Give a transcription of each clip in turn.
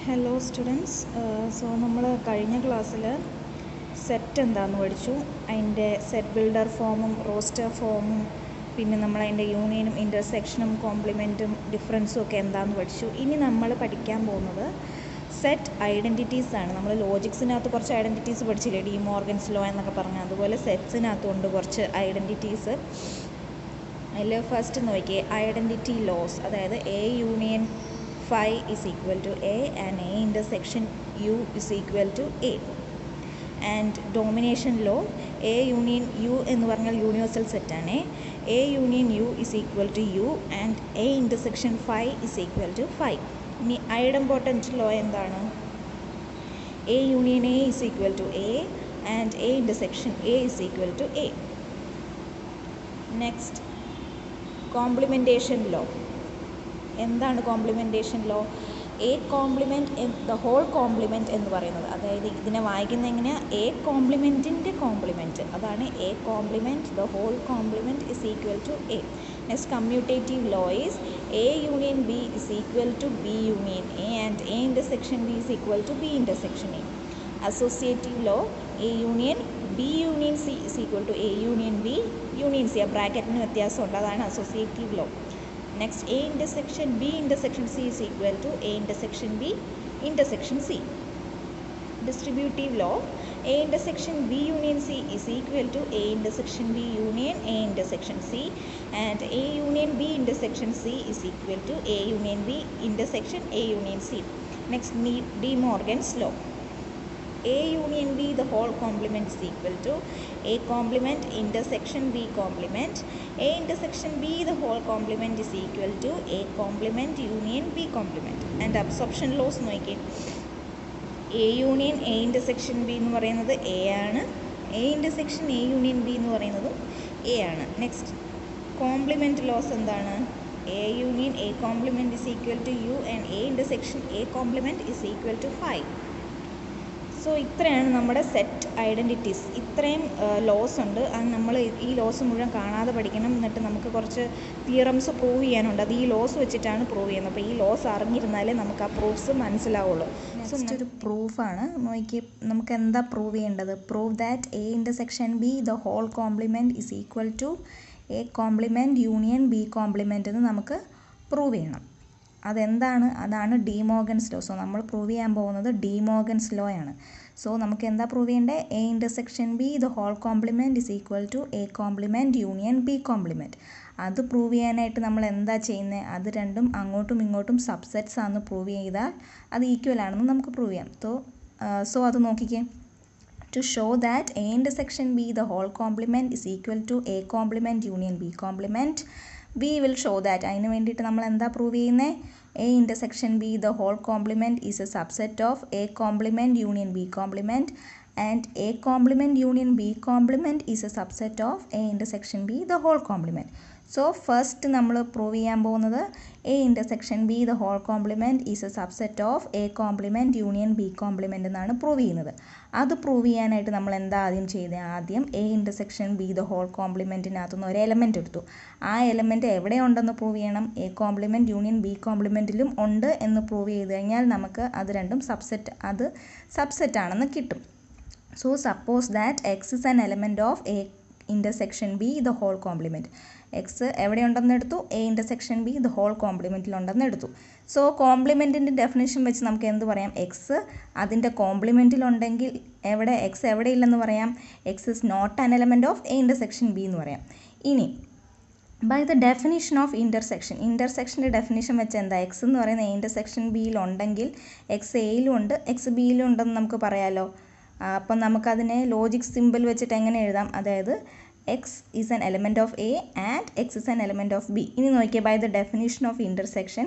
Hello students. So നമ്മൾ കഴിഞ്ഞ ക്ലാസ്സിൽ സെറ്റ് എന്താണെന്ന് പഠിച്ചു. അതിൻ്റെ സെറ്റ് ബിൽഡർ ഫോമും റോസ്റ്റർ ഫോമും പിന്നെ നമ്മൾ അതിൻ്റെ യൂണിയനും ഇൻ്റർസെക്ഷനും കോംപ്ലിമെൻറ്റും ഡിഫറൻസും ഒക്കെ എന്താണെന്ന് പഠിച്ചു. ഇനി നമ്മൾ പഠിക്കാൻ പോകുന്നത് സെറ്റ് ഐഡൻറ്റിറ്റീസ് ആണ്. നമ്മൾ ലോജിക്സിനകത്ത് കുറച്ച് ഐഡൻറ്റിറ്റീസ് പഠിച്ചില്ലേ, ഡി മോർഗൻസ് ലോ എന്നൊക്കെ പറഞ്ഞാൽ, അതുപോലെ സെറ്റ്സിനകത്തുണ്ട് കുറച്ച് ഐഡൻറ്റിറ്റീസ്. അതിൽ ഫസ്റ്റ് നോക്കിയേ, ഐഡൻറ്റിറ്റി ലോസ്. അതായത് A union phi is equal to A and A intersection U is equal to A. And domination law, A union U എന്ന് പറഞ്ഞാൽ യൂണിവേഴ്സൽ സെറ്റാണ്. A union U is equal to U and A intersection phi is equal to phi. ഇനി ഐഡംപോട്ടൻറ്റ് law എന്താണ്? A union A is equal to A and A intersection A is equal to A. Next, complementation law. എന്താണ് complementation law? A complement the whole complement എന്ന് പറയുന്നത്, അതായത് ഇതിനെ വായിക്കുന്ന എങ്ങനെയാണ്? A കോംപ്ലിമെൻറ്റിൻ്റെ കോംപ്ലിമെൻറ്റ്, അതാണ് A complement the whole complement is equal to A. Next, commutative law is A union B is equal to B union A and A intersection B is equal to B intersection A. Associative law, A union B union C is equal to A union B union C. ആ ബ്രാക്കറ്റിന് വ്യത്യാസമുണ്ട്, അതാണ് associative law. Next, A intersection B intersection C is equal to A intersection B intersection C. Distributive law, A intersection B union C is equal to A intersection B union A intersection C, and A union B intersection C is equal to A union B intersection A union C. Next, De Morgan's law, A union B the whole complement is equal to A complement intersection B complement. A intersection B the whole complement is equal to A complement union B complement. And absorption laws നോക്കിയേ, A union A intersection B എന്ന് പറയുന്നത് A ആണ്, A intersection A union B എന്ന് പറയുന്നതും A ആണ്. Next, compliment loss എന്താണ്? A union A complement is equal to U and A intersection A complement is equal to phi. So ഇത്രയാണ് നമ്മുടെ set identities. ഇത്രയും ലോസ് ഉണ്ട്. അത് നമ്മൾ ഈ ലോസ് മുഴുവൻ കാണാതെ പഠിക്കണം. എന്നിട്ട് നമുക്ക് കുറച്ച് തിയറംസ് പ്രൂവ് ചെയ്യാനുണ്ട്. അത് ഈ ലോസ് വെച്ചിട്ടാണ് പ്രൂവ് ചെയ്യുന്നത്. അപ്പോൾ ഈ ലോസ് അറിഞ്ഞിരുന്നാലേ നമുക്ക് ആ പ്രൂഫ്സ് മനസ്സിലാവുള്ളൂ. സോ ഒരു പ്രൂഫാണ്. നോക്കി, നമുക്ക് എന്താ പ്രൂവ് ചെയ്യേണ്ടത്? Prove that A intersection B the whole complement is equal to A complement union B complement എന്ന് നമുക്ക് പ്രൂവ് ചെയ്യണം. അതെന്താണ്? അതാണ് ഡി മോർഗൻസ് ലോ. സോ നമ്മൾ പ്രൂവ് ചെയ്യാൻ പോകുന്നത് ഡി മോർഗൻസ് ലോ ആണ്. സോ നമുക്ക് എന്താ പ്രൂവ് ചെയ്യേണ്ടത്? A intersection B the whole complement is equal to A complement union B complement. അത് പ്രൂവ് ചെയ്യാനായിട്ട് നമ്മൾ എന്താ ചെയ്യുന്നത്? അത് രണ്ടും അങ്ങോട്ടും ഇങ്ങോട്ടും സബ്സെറ്റ്സ് ആണെന്ന് പ്രൂവ് ചെയ്താൽ അത് ഈക്വൽ ആണെന്ന് നമുക്ക് പ്രൂവ് ചെയ്യാം. സോ അത് നോക്കിക്കേ. To show that A intersection B the whole complement is equal to A complement union B complement, we will show that. അതിന് വേണ്ടിയിട്ട് നമ്മൾ എന്താ പ്രൂവ് ചെയ്യുന്നത്? A intersection B the whole complement is a subset of A complement union B complement, and A complement union B complement is a subset of A intersection B the whole complement. So first നമ്മൾ prove ചെയ്യാൻ പോകുന്നത് A intersection B the whole complement is a subset of A complement union B complement എന്നാണ് prove ചെയ്യുന്നത്. അത് prove ചെയ്യാനായിട്ട് നമ്മൾ എന്താ ആദ്യം ചെയ്തത്? ആദ്യം A intersection B the whole കോംപ്ലിമെൻറ്റിനകത്തുനിന്ന് ഒരു എലമെൻറ്റ് എടുത്തു. ആ എലമെൻറ്റ് എവിടെയുണ്ടെന്ന് പ്രൂവ് ചെയ്യണം? എ കോംപ്ലിമെൻറ്റ് യൂണിയൻ ബി കോംപ്ലിമെൻറ്റിലും ഉണ്ട് എന്ന് പ്രൂവ് ചെയ്ത് കഴിഞ്ഞാൽ നമുക്ക് അത് രണ്ടും സബ്സെറ്റ് ആണെന്ന് കിട്ടും. So suppose that x is an element of A intersection B the whole complement. X എവിടെയുണ്ടെന്ന് എടുത്തു? A intersection B the whole കോംപ്ലിമെൻറ്റിലുണ്ടെന്ന് എടുത്തു. സോ കോംപ്ലിമെൻറ്റിൻ്റെ ഡെഫിനേഷൻ വെച്ച് നമുക്ക് എന്ത് പറയാം? എക്സ് അതിൻ്റെ കോംപ്ലിമെൻറ്റിലുണ്ടെങ്കിൽ എക്സ് എവിടെ ഇല്ലെന്ന് പറയാം? X is not an element of A intersection B എന്ന് പറയാം. ഇനി ബൈ ദ ഡെഫിനിഷൻ ഓഫ് ഇൻ്റർസെക്ഷൻ്റെ ഡെഫിനിഷൻ വെച്ച് എന്താ? എക്സ് എന്ന് പറയുന്ന എ ഇൻ്റർസെക്ഷൻ ബിയിലുണ്ടെങ്കിൽ എക്സ് എയിലും ഉണ്ട് എക്സ് ബിയിലും ഉണ്ടെന്ന് നമുക്ക് പറയാമല്ലോ. അപ്പം നമുക്കതിനെ ലോജിക് സിമ്പിൾ വെച്ചിട്ട് എങ്ങനെ എഴുതാം? അതായത് x is an element of A and x is an element of B. ഇനി നോക്കിയാൽ by the definition of intersection,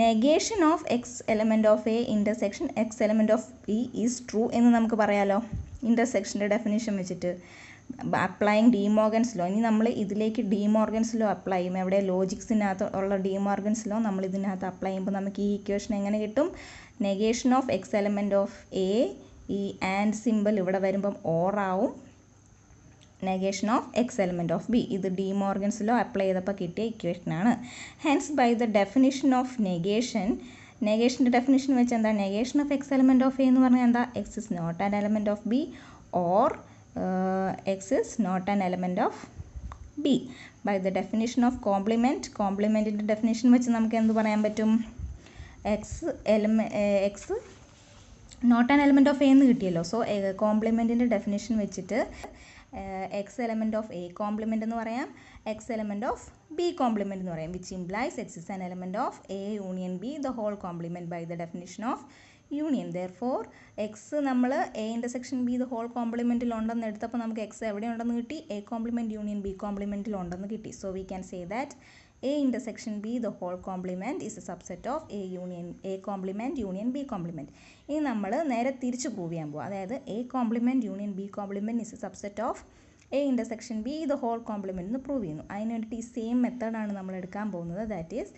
negation of x element of A intersection x element of B is true എന്ന് നമുക്ക് പറയാമല്ലോ ഇൻ്റർസെക്ഷൻ്റെ definition വെച്ചിട്ട്. Applying De Morgan's law. ഇനി നമ്മൾ ഇതിലേക്ക് ഡി മോർഗൻസ് ലോ അപ്ലൈ ചെയ്യും. എവിടെ? ലോജിക്സിനകത്ത് ഉള്ള ഡി മോർഗൻസ് ലോ നമ്മൾ ഇതിനകത്ത് അപ്ലൈ ചെയ്യുമ്പോൾ നമുക്ക് ഈ ഇക്വേഷൻ എങ്ങനെ കിട്ടും? Negation of x element of A, ഈ ആൻഡ് സിമ്പിൾ ഇവിടെ വരുമ്പം ഓർ ആവും, negation of x element of b. ഇത് ഡി മോർഗൻസ് ലോ അപ്ലൈ ചെയ്തപ്പോൾ കിട്ടിയ ഇക്വേഷനാണ്. Hence by the definition of negation, നെഗേഷൻ്റെ ഡെഫിനിഷൻ വെച്ച് എന്താ, negation of x element of A എന്ന് പറഞ്ഞാൽ എന്താ, x is not an element of B or x is not an element of B. By the definition of complement, കോംപ്ലിമെൻറ്റിൻ്റെ definition വെച്ച് നമുക്ക് എന്ത് പറയാൻ പറ്റും, x not an element of A എന്ന് കിട്ടിയല്ലോ. സോ കോംപ്ലിമെൻറ്റിൻ്റെ ഡെഫിനിഷൻ വെച്ചിട്ട് X element of A complement എന്ന് പറയാം, x element of B complement എന്ന് പറയാം, which implies x is an element of A union B the whole complement by the definition of union. Therefore x നമ്മൾ A intersection B the whole കോംപ്ലിമെൻറ്റിൽ ഉണ്ടെന്ന് എടുത്തപ്പോൾ നമുക്ക് x എവിടെ ഉണ്ടെന്ന് കിട്ടി, എ കോംപ്ലിമെൻറ്റ് യൂണിയൻ ബി കോംപ്ലിമെൻറ്റിൽ ഉണ്ടെന്ന് കിട്ടി. So we can say that A intersection B the whole complement is a subset of A complement union B complement. ഇനി നമ്മൾ നേരെ തിരിച്ച് പ്രൂവ് ചെയ്യാൻ പോകും. അതായത് A complement union B complement is a subset of A intersection B the whole complement എന്ന് prove ചെയ്യുന്നു. അതിന് വേണ്ടിയിട്ട് ഈ സെയിം മെത്തേഡാണ് നമ്മൾ എടുക്കാൻ പോകുന്നത്. ദാറ്റ് ഈസ്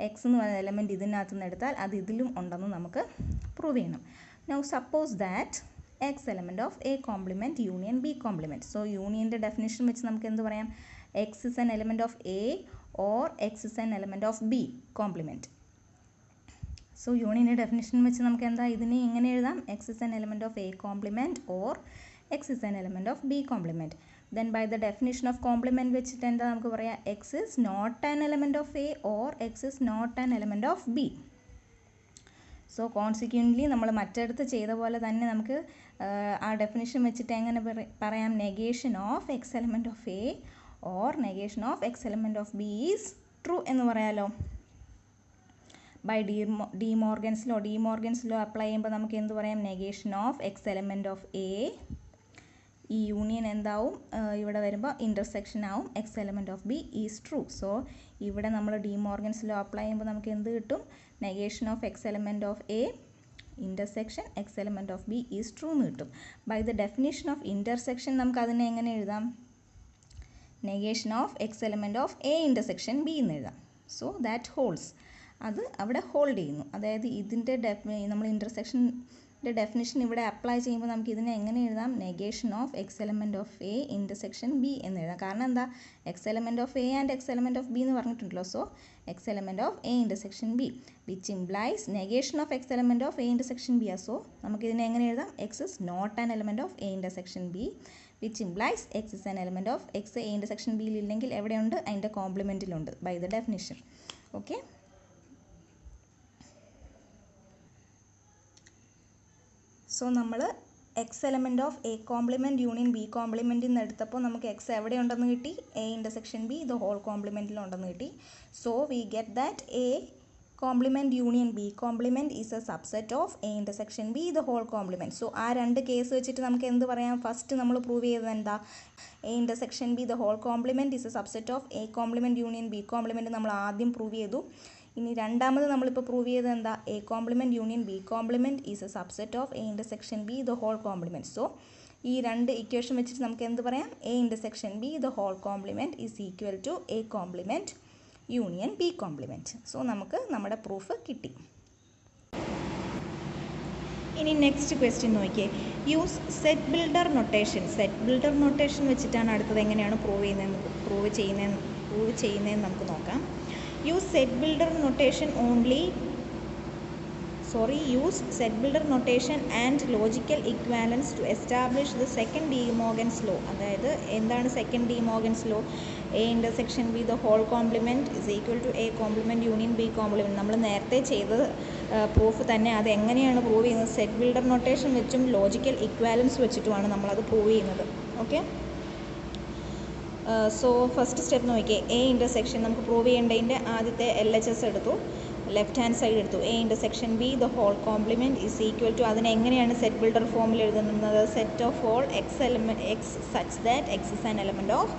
എക്സ് എന്ന് പറയുന്ന എലമെൻറ്റ് ഇതിനകത്ത് നിന്ന് എടുത്താൽ അത് ഇതിലും ഉണ്ടെന്ന് നമുക്ക് പ്രൂവ് ചെയ്യണം. Now suppose that x element of A complement union B complement. So യൂണിയൻ്റെ ഡെഫിനിഷൻ വെച്ച് നമുക്ക് എന്ത് പറയാം, x is an element of A or x is an element of B complement. So യൂണിയൻ്റെ ഡെഫിനിഷൻ വെച്ച് നമുക്ക് എന്താ ഇതിനെ എങ്ങനെ എഴുതാം, x is an element of A complement or x is an element of B complement. Then by the definition of complement വെച്ചിട്ട് എന്താ നമുക്ക് പറയാം, x is not an element of A or x is not an element of B. So consequently നമ്മൾ മറ്റടുത്ത് ചെയ്ത പോലെ തന്നെ നമുക്ക് ആ ഡെഫിനിഷൻ വെച്ചിട്ട് എങ്ങനെ പറയാം, negation of x element of A or negation of x element of B is true എന്ന് പറയാലോ. By De Morgan's law apply ചെയ്യുമ്പോൾ നമുക്ക് എന്ത് പറയാം, negation of x element of A, ഈ യൂണിയൻ എന്താവും ഇവിടെ വരുമ്പോൾ ഇൻ്റർസെക്ഷൻ ആവും x element of B is true. So ഇവിടെ നമ്മൾ ഡി മോർഗൻസ് ലോ അപ്ലൈ ചെയ്യുമ്പോൾ നമുക്ക് എന്ത് കിട്ടും, negation of x element of A intersection x element of B is true എന്ന് കിട്ടും. By the definition of intersection നമുക്ക് അതിനെ എങ്ങനെ എഴുതാം, negation of x element of A intersection B എന്ന് എഴുതാം. സോ ദാറ്റ് ഹോൾഡ്സ്, അത് അവിടെ ഹോൾഡ് ചെയ്യുന്നു. അതായത് ഇതിൻ്റെ നമ്മൾ ഇൻ്റർസെക്ഷൻ്റെ ഡെഫിനിഷൻ ഇവിടെ അപ്ലൈ ചെയ്യുമ്പോൾ നമുക്ക് ഇതിനെ എങ്ങനെ എഴുതാം, negation of x element of A intersection B എന്ന് എഴുതാം. കാരണം എന്താ, x element of A and x element of B എന്ന് പറഞ്ഞിട്ടുണ്ടല്ലോ. So x element of A intersection B which implies negation of x element of A intersection B. So നമുക്കിതിനെ എങ്ങനെ എഴുതാം, x is not an element of A intersection B which implies x is an element of x a intersection b ഇല്ലെങ്കിൽ എവിടെയുണ്ട്, അതിൻ്റെ കോംപ്ലിമെൻറ്റിലുണ്ട് by the definition. Okay, so നമ്മൾ x element of A complement union B കോംപ്ലിമെൻറ്റിൽ നിന്ന് എടുത്തപ്പോൾ നമുക്ക് x എവിടെയുണ്ടെന്ന് കിട്ടി, A intersection B the whole കോംപ്ലിമെൻറ്റിലുണ്ടെന്ന് കിട്ടി. So we get that A complement union B complement is a subset of A intersection B the whole complement. So ആ രണ്ട് കേസ് വെച്ചിട്ട് നമുക്ക് എന്ത് പറയാം, ഫസ്റ്റ് നമ്മൾ പ്രൂവ് ചെയ്തത് എന്താ, A intersection B the whole complement is a subset of A complement union B complement നമ്മൾ ആദ്യം പ്രൂവ് ചെയ്തു. ഇനി രണ്ടാമത് നമ്മളിപ്പോൾ പ്രൂവ് ചെയ്തത് എന്താ, A complement union B complement is a subset of A intersection B the whole complement. So ഈ രണ്ട് ഇക്വേഷൻ വെച്ചിട്ട് നമുക്ക് എന്ത് പറയാം, A intersection B the whole complement is equal to A complement union B complement. So നമുക്ക് നമ്മുടെ proof കിട്ടി. ഇനി നെക്സ്റ്റ് ക്വസ്റ്റ്യൻ നോക്കിയേ, use set builder notation. Set builder notation വെച്ചിട്ടാണ് അടുത്തത് എങ്ങനെയാണ് പ്രൂവ് ചെയ്യുന്നതെന്ന് നമുക്ക് നോക്കാം. Use set builder notation use set builder notation and logical equivalence to establish the second De Morgan's law. അതായത് എന്താണ് second De Morgan's law, A intersection B the whole complement is equal to A complement union B complement. നമ്മൾ നേരത്തെ ചെയ്ത proof തന്നെ. അത് എങ്ങനെയാണ് prove ചെയ്യുന്നത്, set builder notation വെച്ചും ലോജിക്കൽ ഇക്വാലൻസ് വെച്ചിട്ടുമാണ് നമ്മളത് പ്രൂവ് ചെയ്യുന്നത്. ഓക്കെ, സോ ഫസ്റ്റ് സ്റ്റെപ്പ് നോക്കിയേ, എ ഇൻ്റർസെക്ഷൻ നമുക്ക് പ്രൂവ് ചെയ്യേണ്ടതിൻ്റെ ആദ്യത്തെ LHS എടുത്തു, ലെഫ്റ്റ് ഹാൻഡ് സൈഡ് എടുത്തു. A intersection B the whole complement is equal to, അതിനെ എങ്ങനെയാണ് സെറ്റ് ബിൽഡർ ഫോമിൽ എഴുതുന്നത്, set of all x such that x is an element of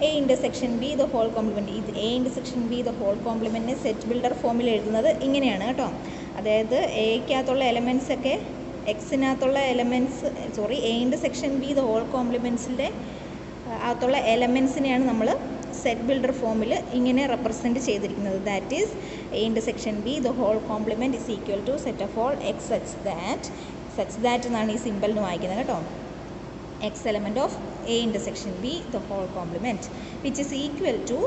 A intersection B the whole complement. ഇത് A intersection B the whole കോംപ്ലിമെൻറ്റിനെ set builder ഫോമിൽ എഴുതുന്നത് ഇങ്ങനെയാണ് കേട്ടോ. അതായത് എക്കകത്തുള്ള എലമെൻറ്റ്സ് ഒക്കെ എക്സിനകത്തുള്ള A intersection B the whole കോംപ്ലിമെൻറ്റ്സിൻ്റെ അകത്തുള്ള എലമെൻസിനെയാണ് നമ്മൾ സെറ്റ് ബിൽഡർ ഫോമിൽ ഇങ്ങനെ റെപ്രസെൻറ്റ് ചെയ്തിരിക്കുന്നത്. That is A intersection B the whole complement is equal to set of all x such that എന്നാണ് ഈ സിമ്പിളിന് വായിക്കുന്നത് കേട്ടോ. X element of A intersection B the whole complement which is equal to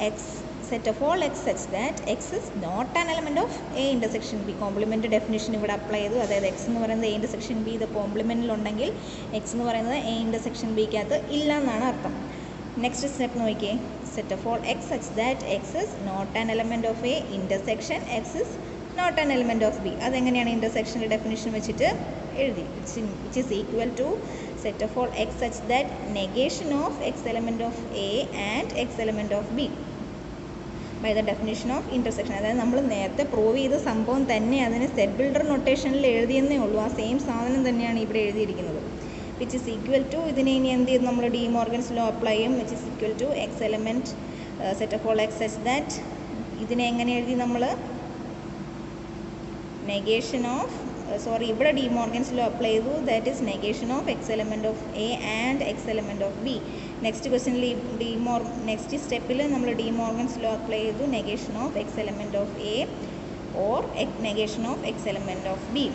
x set of all x such that x is not an element of A intersection B. Compliment definition ഇവിടെ apply ചെയ്തു. അതായത് X എന്ന് പറയുന്നത് A intersection B ഇത് കോംപ്ലിമെൻറ്റിലുണ്ടെങ്കിൽ X എന്ന് പറയുന്നത് A intersection Bക്കകത്ത് ഇല്ല എന്നാണ് അർത്ഥം. നെക്സ്റ്റ് സ്റ്റെപ്പ് നോക്കിയേ. Set of all x such that x is not an element of A intersection x is not an element of B. അതെങ്ങനെയാണ് ഇൻ്റർസെക്ഷൻ്റെ ഡെഫിനിഷൻ വെച്ചിട്ട് എഴുതി. Which is equal to set of all x such that negation of x element of A and x element of B by the definition of intersection. അതായത് നമ്മൾ നേരത്തെ prove ചെയ്ത സംഭവം തന്നെ അതിന് സെറ്റ് ബിൽഡർ നൊട്ടേഷനിൽ എഴുതിയെന്നേ ഉള്ളൂ. ആ സെയിം സാധനം തന്നെയാണ് ഇവിടെ എഴുതിയിരിക്കുന്നത്. വിച്ച് ഇസ് ഈക്വൽ ടു ഇതിനെ ഇനി എന്ത് ചെയ്ത് നമ്മൾ ഡി മോർഗൻസ് ലോ അപ്ലൈ ചെയ്യും. Which is equal to x element set of all x such that ഇതിനെ എങ്ങനെ എഴുതി നമ്മൾ നെഗേഷൻ ഓഫ് ഇവിടെ ഡി മോർഗൻസ് ലോ അപ്ലൈ ചെയ്തു. That is negation of x element of A and x element of B. Next ക്വസ്റ്റ്യനിൽ next സ്റ്റെപ്പിൽ നമ്മൾ De Morgan's law apply ചെയ്തു. Negation of x element of A or negation of x element of B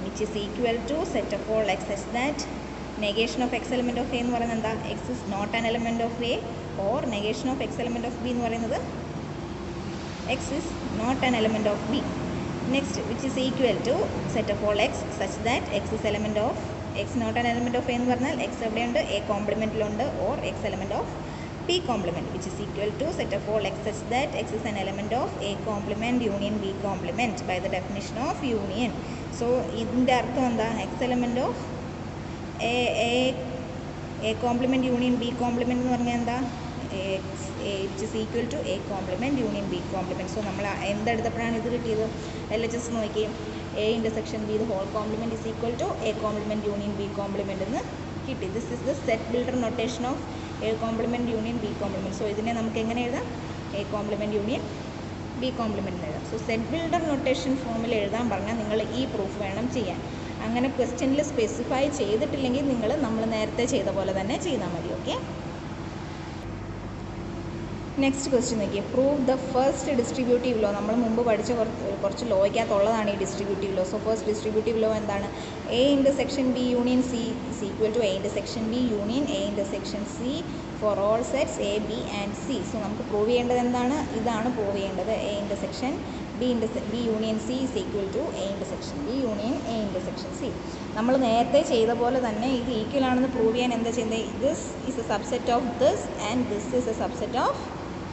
which is equal to set of all x such that negation of x element of a എന്ന് പറയുന്നത് എന്താ x is not an element of a or negation of x element of b എന്ന് പറയുന്നത് x is not an element of b. Next which is equal to set of all x such that x is element of x not an element of a എന്ന് പറഞ്ഞാൽ x എവിടെയുണ്ട് a കോംപ്ലിമെൻറ്റിലുണ്ട് or x element of b complement which is equal to set of all x such that x is an element of a complement union b complement by the definition of union. So ഇതിൻ്റെ അർത്ഥം എന്താ x element of A complement union B complement എന്ന് പറഞ്ഞാൽ എന്താ it is equal to A complement union B complement. So നമ്മൾ എന്തെടുത്തപ്പോഴാണ് ഇത് കിട്ടിയത്. LHS നോക്കി A intersection B the whole complement is equal to A complement union B complement എന്ന് കിട്ടി. This is the set builder notation of A complement union B complement. So ഇതിനെ നമുക്ക് എങ്ങനെ എഴുതാം A complement union B compliment എഴുതാം. So set builder notation ഫോമിൽ എഴുതാൻ പറഞ്ഞാൽ നിങ്ങൾ ഈ പ്രൂഫ് വേണം ചെയ്യാൻ. അങ്ങനെ ക്വസ്റ്റ്യനിൽ സ്പെസിഫൈ ചെയ്തിട്ടില്ലെങ്കിൽ നമ്മൾ നേരത്തെ ചെയ്ത പോലെ തന്നെ ചെയ്താൽ മതി. ഓക്കെ. നെക്സ്റ്റ് ക്വസ്റ്റ്യൻ നോക്കിയേ. Prove the first distributive law. നമ്മൾ മുമ്പ് പഠിച്ച കുറച്ച് ലോയ്ക്കകത്തുള്ളതാണ് ഈ distributive law. So first distributive law എന്താണ്? A intersection B union C is equal to A intersection B union A intersection C for all sets A B and C. So നമുക്ക് prove ചെയ്യേണ്ടത് എന്താണ്? ഇതാണ് പ്രൂവ് ചെയ്യേണ്ടത്. A intersection B union C is equal to A intersection B union A intersection C. നമ്മൾ നേരത്തെ ചെയ്ത പോലെ തന്നെ ഇത് ഈക്വൽ ആണെന്ന് പ്രൂവ് ചെയ്യാൻ എന്താ ചെയ്യുന്നത്? This is a subset of this and this is a subset of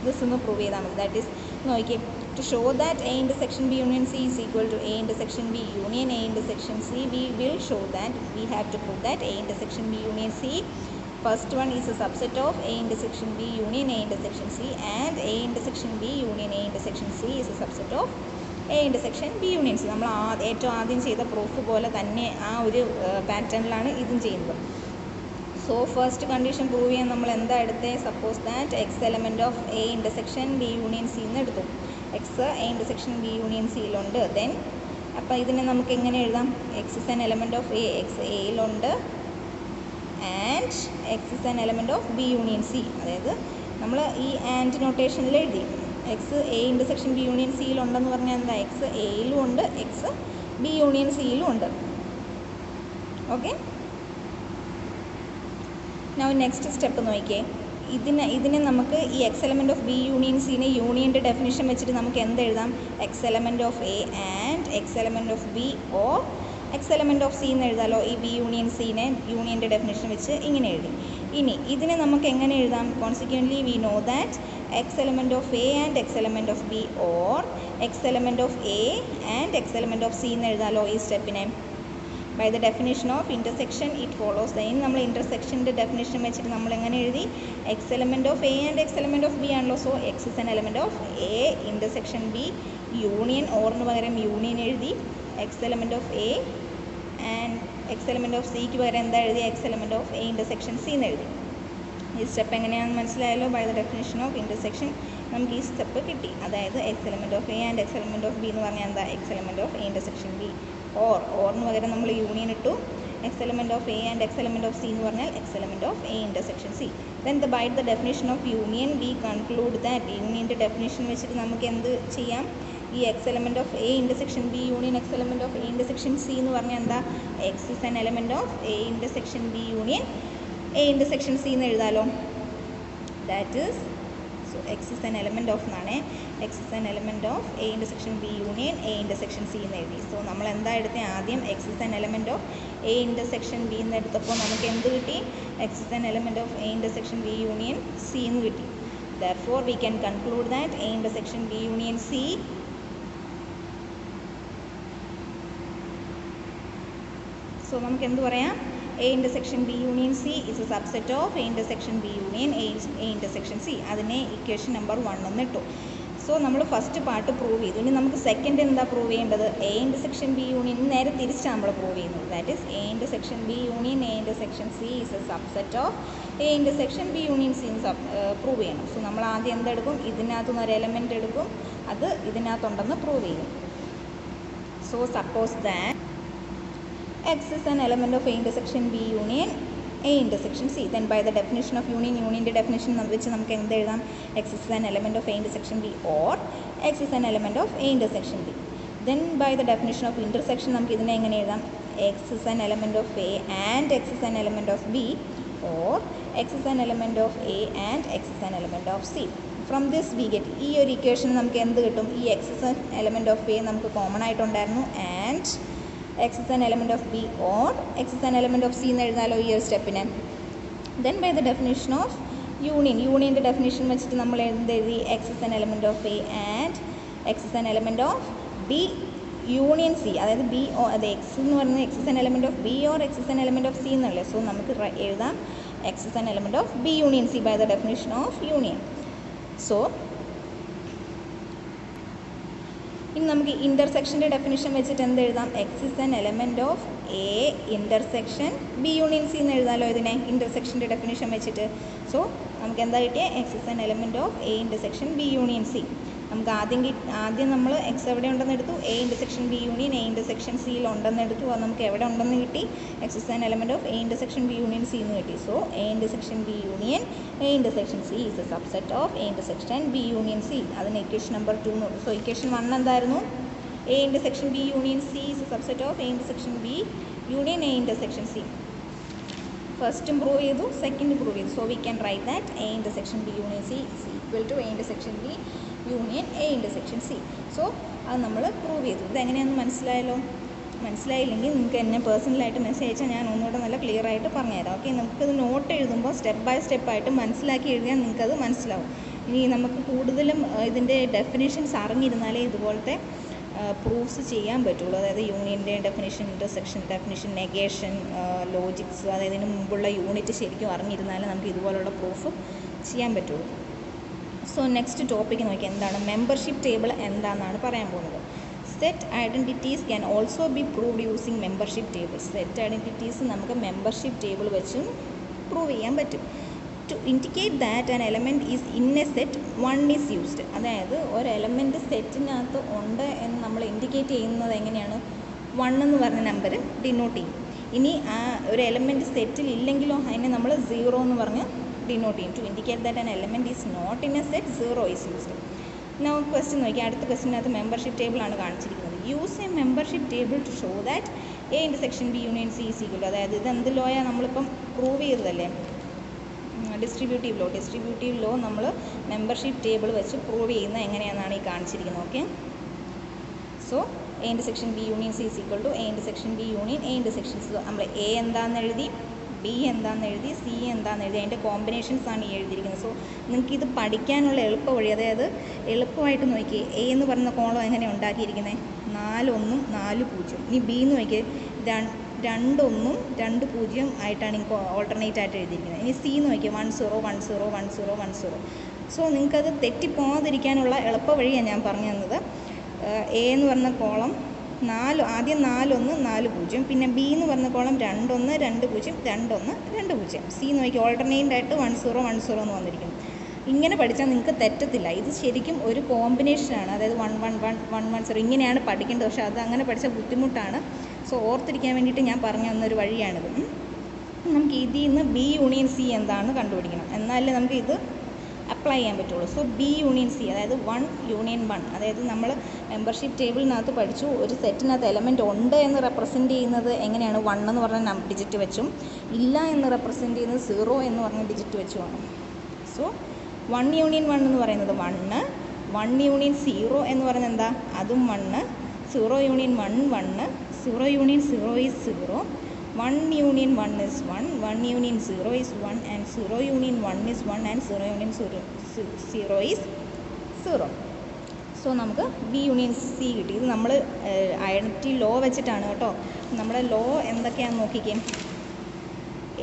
this എന്ന് പ്രൂവ് ചെയ്താൽ മതി. ദാറ്റ് ഈസ് നോക്കിയേ. To show that A intersection B union C is equal to A intersection B union A intersection C we will show that we have to prove that A intersection B union C first one is a subset of A intersection B union A intersection C and A intersection B union A intersection C is a subset of A intersection B union C. നമ്മൾ ഏറ്റവും ആദ്യം ചെയ്ത proof പോലെ തന്നെ ആ ഒരു പാറ്റേണിലാണ് ഇതും ചെയ്യുന്നത്. സോ ഫസ്റ്റ് കണ്ടീഷൻ പ്രൂവ് ചെയ്യാൻ നമ്മൾ എന്താ എടുത്തത്? Suppose that x element of A intersection B union C എന്ന് എടുത്തു. X A intersection B union സിയിലുണ്ട്. ദെൻ അപ്പോൾ ഇതിനെ നമുക്ക് എങ്ങനെ എഴുതാം? X is an element of A x എയിലുണ്ട് and x is an element of B union C. അതായത് നമ്മൾ ഈ ആൻഡ് നൊട്ടേഷനിൽ എഴുതി x A intersection B union സിയിലുണ്ടെന്ന് പറഞ്ഞാൽ എന്താ? എക്സ് എയിലും ഉണ്ട് എക്സ് ബി യൂണിയൻ സിയിലും ഉണ്ട്. ഓക്കെ. നൗ നെക്സ്റ്റ് സ്റ്റെപ്പ് നോക്കിയേ. ഇതിനെ നമുക്ക് ഈ x element of B union സിനെ യൂണിയൻ്റെ ഡെഫിനിഷൻ വെച്ചിട്ട് നമുക്ക് എന്തെഴുതാം? X element of A and x element of B or x element of C എന്ന് എഴുതാമല്ലോ. ഈ ബി യൂണിയൻ സീനെ യൂണിയൻ്റെ ഡെഫിനേഷൻ വെച്ച് ഇങ്ങനെ എഴുതി. ഇനി ഇതിനെ നമുക്ക് എങ്ങനെ എഴുതാം? Consequently we know that x element of A and x element of B or x element of A and x element of C എന്ന് എഴുതാമല്ലോ ഈ സ്റ്റെപ്പിനെ. By the definition of intersection it follows the. ഇനി നമ്മൾ ഇൻ്റർസെക്ഷൻ്റെ definition വെച്ചിട്ട് നമ്മൾ എങ്ങനെ എഴുതി? X element of A and x element of B ആണല്ലോ. So x is an element of A intersection B union ഓറിന് പകരം യൂണിയൻ എഴുതി. X element of A and x element of സിക്ക് പകരം എന്താ എഴുതി? X element of A intersection C എന്ന് എഴുതി. ഈ സ്റ്റെപ്പ് എങ്ങനെയാണെന്ന് മനസ്സിലായല്ലോ. By the definition of intersection നമുക്ക് ഈ സ്റ്റെപ്പ് കിട്ടി. അതായത് x element of A and x element of B എന്ന് പറഞ്ഞാൽ എന്താ? X element of A intersection B ഓറിന് പകരം നമ്മൾ യൂണിയൻ ഇട്ടു. X element of A and x element of C എന്ന് പറഞ്ഞാൽ X element of A intersection C. Then by the definition of union we conclude that യൂണിയൻ്റെ definition വെച്ചിട്ട് നമുക്ക് എന്ത് ചെയ്യാം? ഈ x element of A intersection B union x element of A intersection C എന്ന് പറഞ്ഞാൽ എന്താ? X is an element of A intersection B union A intersection C എന്ന് എഴുതാമല്ലോ. That is so x is an element of എന്നാണ്, x is an element of A intersection B union A intersection C എന്ന് എഴുതി. So നമ്മൾ എന്താ എടുത്തത്, ആദ്യം X is an element of A intersection B എന്ന് എടുത്തപ്പോൾ നമുക്ക് എന്ത് കിട്ടി, X is an element of A intersection B union C എന്ന് കിട്ടി. Therefore we can conclude that A intersection B union C so നമുക്ക് എന്ത് പറയാം, A intersection B union C is a subset of A intersection B union A intersection C. അതിനെ equation number 1 എന്ന് ഇട്ടു. So നമ്മൾ first part prove ചെയ്തു. ഇനി നമുക്ക് സെക്കൻഡ് എന്താ പ്രൂവ് ചെയ്യേണ്ടത്, A intersection B union നേരെ തിരിച്ചാണ് നമ്മൾ പ്രൂവ് ചെയ്യുന്നത്. That is A intersection B union A intersection C is a subset of A intersection B union C prove ചെയ്യണം. സോ നമ്മൾ ആദ്യം എന്തെടുക്കും, ഇതിനകത്തുനിന്ന് ഒരു എലമെൻറ്റ് എടുക്കും, അത് ഇതിനകത്തുണ്ടെന്ന് പ്രൂവ് ചെയ്യും. So suppose that X is an element of A intersection B union A intersection C. Then by the definition of union, unionൻ്റെ definition വെച്ച് നമുക്ക് എന്ത് എഴുതാം, X is an element of A intersection B or X is an element of A intersection B. Then by the definition of intersection നമുക്ക് ഇതിനെ എങ്ങനെ എഴുതാം, X is an element of A and X is an element of B or X is an element of A and X is an element of C. From this we get ഈ ഒരു equation നമുക്ക് എന്ത് കിട്ടും, ഈ X is an element of A നമുക്ക് common ആയിട്ടുണ്ടായിരുന്നു and X is an element of B or X is an element of C എന്ന് എഴുതാലോ ഈ ഒരു സ്റ്റെപ്പിന്. Then by the definition of union, യൂണിയൻ്റെ ഡെഫിനിഷൻ വെച്ചിട്ട് നമ്മൾ എന്ത് എഴുതി, X is an element of A and X is an element of B union C. അതായത് B അത് X എന്ന് പറയുന്നത് X is an element of B or X is an element of C എന്നുള്ളത്. So നമുക്ക് എഴുതാം X is an element of B union C by the definition of union. So ഇനി നമുക്ക് ഇൻ്റർസെക്ഷൻ്റെ definition വെച്ചിട്ട് എന്ത് എഴുതാം, x is an element of A intersection B union C എന്ന് എഴുതാമല്ലോ ഇതിനെ ഇൻ്റർസെക്ഷൻ്റെ ഡെഫിനിഷൻ വെച്ചിട്ട്. സോ നമുക്ക് എന്താ കിട്ടിയ, X is an element of A intersection B union C. നമുക്ക് ആദ്യം നമ്മൾ എക്സ് എവിടെ ഉണ്ടെന്ന് എടുത്തു, A intersection B union A intersection സിയിൽ ഉണ്ടെന്ന് എടുത്തു. അത് നമുക്ക് എവിടെ ഉണ്ടെന്ന് കിട്ടി, X is an element of A intersection B union C എന്ന് കിട്ടി. So A intersection B union A intersection C is a subset of A intersection B union C. അതിന് ഇക്വേഷൻ നമ്പർ 2 എന്ന്. സോ ഇക്വേഷൻ 1 എന്തായിരുന്നു, A intersection B union C is a subset of A intersection B union A intersection C. ഫസ്റ്റും prove ചെയ്തു, second prove ചെയ്തു. So we can write that A intersection B union C is equal to A intersection B union A intersection C. So അത് നമ്മൾ prove ചെയ്തു. ഇതെങ്ങനെയാണെന്ന് മനസ്സിലായല്ലോ. മനസ്സിലായില്ലെങ്കിൽ നിങ്ങൾക്ക് എന്നെ പേഴ്സണലായിട്ട് മെസ്സേജ് അയച്ചാൽ ഞാൻ ഒന്നുകൂടെ നല്ല ക്ലിയർ ആയിട്ട് പറഞ്ഞുതരാം. ഓക്കെ, നമുക്കത് നോട്ട് എഴുതുമ്പോൾ സ്റ്റെപ്പ് ബൈ സ്റ്റെപ്പായിട്ട് മനസ്സിലാക്കി എഴുതിയാൽ നിങ്ങൾക്കത് മനസ്സിലാവും. ഇനി നമുക്ക് കൂടുതലും ഇതിൻ്റെ ഡെഫിനേഷൻസ് അറിഞ്ഞിരുന്നാലേ ഇതുപോലത്തെ പ്രൂഫ്സ് ചെയ്യാൻ പറ്റുള്ളൂ. അതായത് യൂണിയൻ്റെ definition, intersection definition, negation, Logix, അതായത് ഇതിന് മുമ്പുള്ള യൂണിറ്റ് ശരിക്കും അറിഞ്ഞിരുന്നാലേ നമുക്ക് ഇതുപോലുള്ള പ്രൂഫ് ചെയ്യാൻ പറ്റുള്ളൂ. സോ നെക്സ്റ്റ് ടോപ്പിക്ക് നോക്കി എന്താണ്, മെമ്പർഷിപ്പ് ടേബിൾ എന്താണെന്നാണ് പറയാൻ പോകുന്നത്. Set identities can also be proved using membership tables. Set identities നമുക്ക് മെമ്പർഷിപ്പ് ടേബിൾ വെച്ചും പ്രൂവ് ചെയ്യാൻ പറ്റും. To indicate that an element is in a set 1 is used. അതായത് ഒരു എലമെൻറ്റ് സെറ്റിനകത്ത് ഉണ്ട് എന്ന് നമ്മൾ ഇൻഡിക്കേറ്റ് ചെയ്യുന്നത് എങ്ങനെയാണ്, 1 എന്ന് പറഞ്ഞ നമ്പർ ഡിനോട്ട് ചെയ്യും. ഇനി ആ ഒരു എലമെൻറ്റ് സെറ്റിൽ ഇല്ലെങ്കിലോ അതിനെ നമ്മൾ 0 എന്ന് പറഞ്ഞ് ഡിനോട്ട് ചെയ്യും. To indicate that an element is not in a set 0 is used. Now question നോക്കി, അടുത്ത ക്വസ്റ്റിനകത്ത് മെമ്പർഷിപ്പ് ടേബിളാണ് കാണിച്ചിരിക്കുന്നത്. Use a membership table to show that A intersection B union C is equal. അതായത് ഇത് എന്ത് ലോയാണ് നമ്മളിപ്പം പ്രൂവ് ചെയ്തതല്ലേ, ഡിസ്ട്രിബ്യൂട്ടീവ് ലോ. ഡിസ്ട്രിബ്യൂട്ടീവ് ലോ നമ്മൾ മെമ്പർഷിപ്പ് ടേബിൾ വെച്ച് പ്രൂവ് ചെയ്യുന്ന എങ്ങനെയാണെന്നാണ് ഈ കാണിച്ചിരിക്കുന്നത്. Okay, so A intersection B union C is equal to A intersection B union A intersection C. നമ്മൾ എ എന്താണെന്ന് എഴുതി, ബി എന്താണെന്ന് എഴുതി, സി എന്താണെന്ന് എഴുതി, അതിൻ്റെ കോമ്പിനേഷൻസാണ് ഈ എഴുതിയിരിക്കുന്നത്. സോ നിങ്ങൾക്കിത് പഠിക്കാനുള്ള എളുപ്പ വഴി, അതായത് എളുപ്പമായിട്ട് നോക്കി എ എന്ന് പറയുന്ന കോളം എങ്ങനെ ഉണ്ടാക്കിയിരിക്കുന്നത്, 4 1 4 0. ഇനി ബി എന്ന് നോക്കി 2 1 2 0 ആയിട്ടാണ് ഓൾട്ടർനേറ്റ് ആയിട്ട് എഴുതിയിരിക്കുന്നത്. ഇനി സി എന്ന് നോക്കി 1 0 1 0 1 0 1 0. സോ നിങ്ങൾക്കത് തെറ്റിപ്പോകാതിരിക്കാനുള്ള എളുപ്പ വഴിയാണ് ഞാൻ പറഞ്ഞു തന്നത്. എ എന്ന് പറഞ്ഞ കോളം ആദ്യം 4 1 4 0, പിന്നെ ബി എന്ന് പറഞ്ഞ കോളം 2 1 2 0 2 1 2 0. സി നോക്കി ഓൾട്ടർനേറ്റ് ആയിട്ട് 1 0 1 0 എന്ന് വന്നിരിക്കുന്നു. ഇങ്ങനെ പഠിച്ചാൽ നിങ്ങൾക്ക് തെറ്റത്തില്ല. ഇത് ശരിക്കും ഒരു കോമ്പിനേഷനാണ്. അതായത് 1 1 1 1 1 0 ഇങ്ങനെയാണ് പഠിക്കേണ്ടത്. പക്ഷേ അത് അങ്ങനെ പഠിച്ചാൽ ബുദ്ധിമുട്ടാണ്. സോ ഓർത്തിരിക്കാൻ വേണ്ടിയിട്ട് ഞാൻ പറഞ്ഞു തന്നൊരു വഴിയാണിത്. നമുക്ക് ഇതിൽ നിന്ന് ബി യൂണിയൻ സി എന്താണെന്ന് കണ്ടുപിടിക്കണം, എന്നാലേ നമുക്ക് ഇത് അപ്ലൈ ചെയ്യാൻ പറ്റുള്ളൂ. സോ ബി യൂണിയൻ സി, അതായത് 1 യൂണിയൻ 1. അതായത് നമ്മൾ മെമ്പർഷിപ്പ് ടേബിളിനകത്ത് പഠിച്ചു, ഒരു സെറ്റിനകത്ത് എലമെൻറ്റ് ഉണ്ട് എന്ന് റെപ്രസെൻറ്റ് ചെയ്യുന്നത് എങ്ങനെയാണ്, 1 എന്ന് പറഞ്ഞ ഡിജിറ്റ് വെച്ചും ഇല്ല എന്ന് റെപ്രസെൻറ്റ് ചെയ്യുന്നത് 0 എന്ന് പറഞ്ഞ ഡിജിറ്റ് വെച്ചുമാണ്. സോ വൺ യൂണിയൻ വൺ എന്ന് പറയുന്നത് 1, 1 യൂണിയൻ 0 എന്ന് പറയുന്നത് എന്താ, അതും 1, 0 union 1 1, 0 union 0 is 0, 1 union 1 is 1, 1 union 0 is 1, and 0 union 1 is 1, and 0 union 0 is 0. So നമുക്ക് ബി യൂണിയൻ സി കിട്ടി. ഇത് നമ്മൾ ഐഡൻറ്റിറ്റി ലോ വെച്ചിട്ടാണ് കേട്ടോ. നമ്മുടെ ലോ എന്തൊക്കെയാണെന്ന് നോക്കിക്കേ.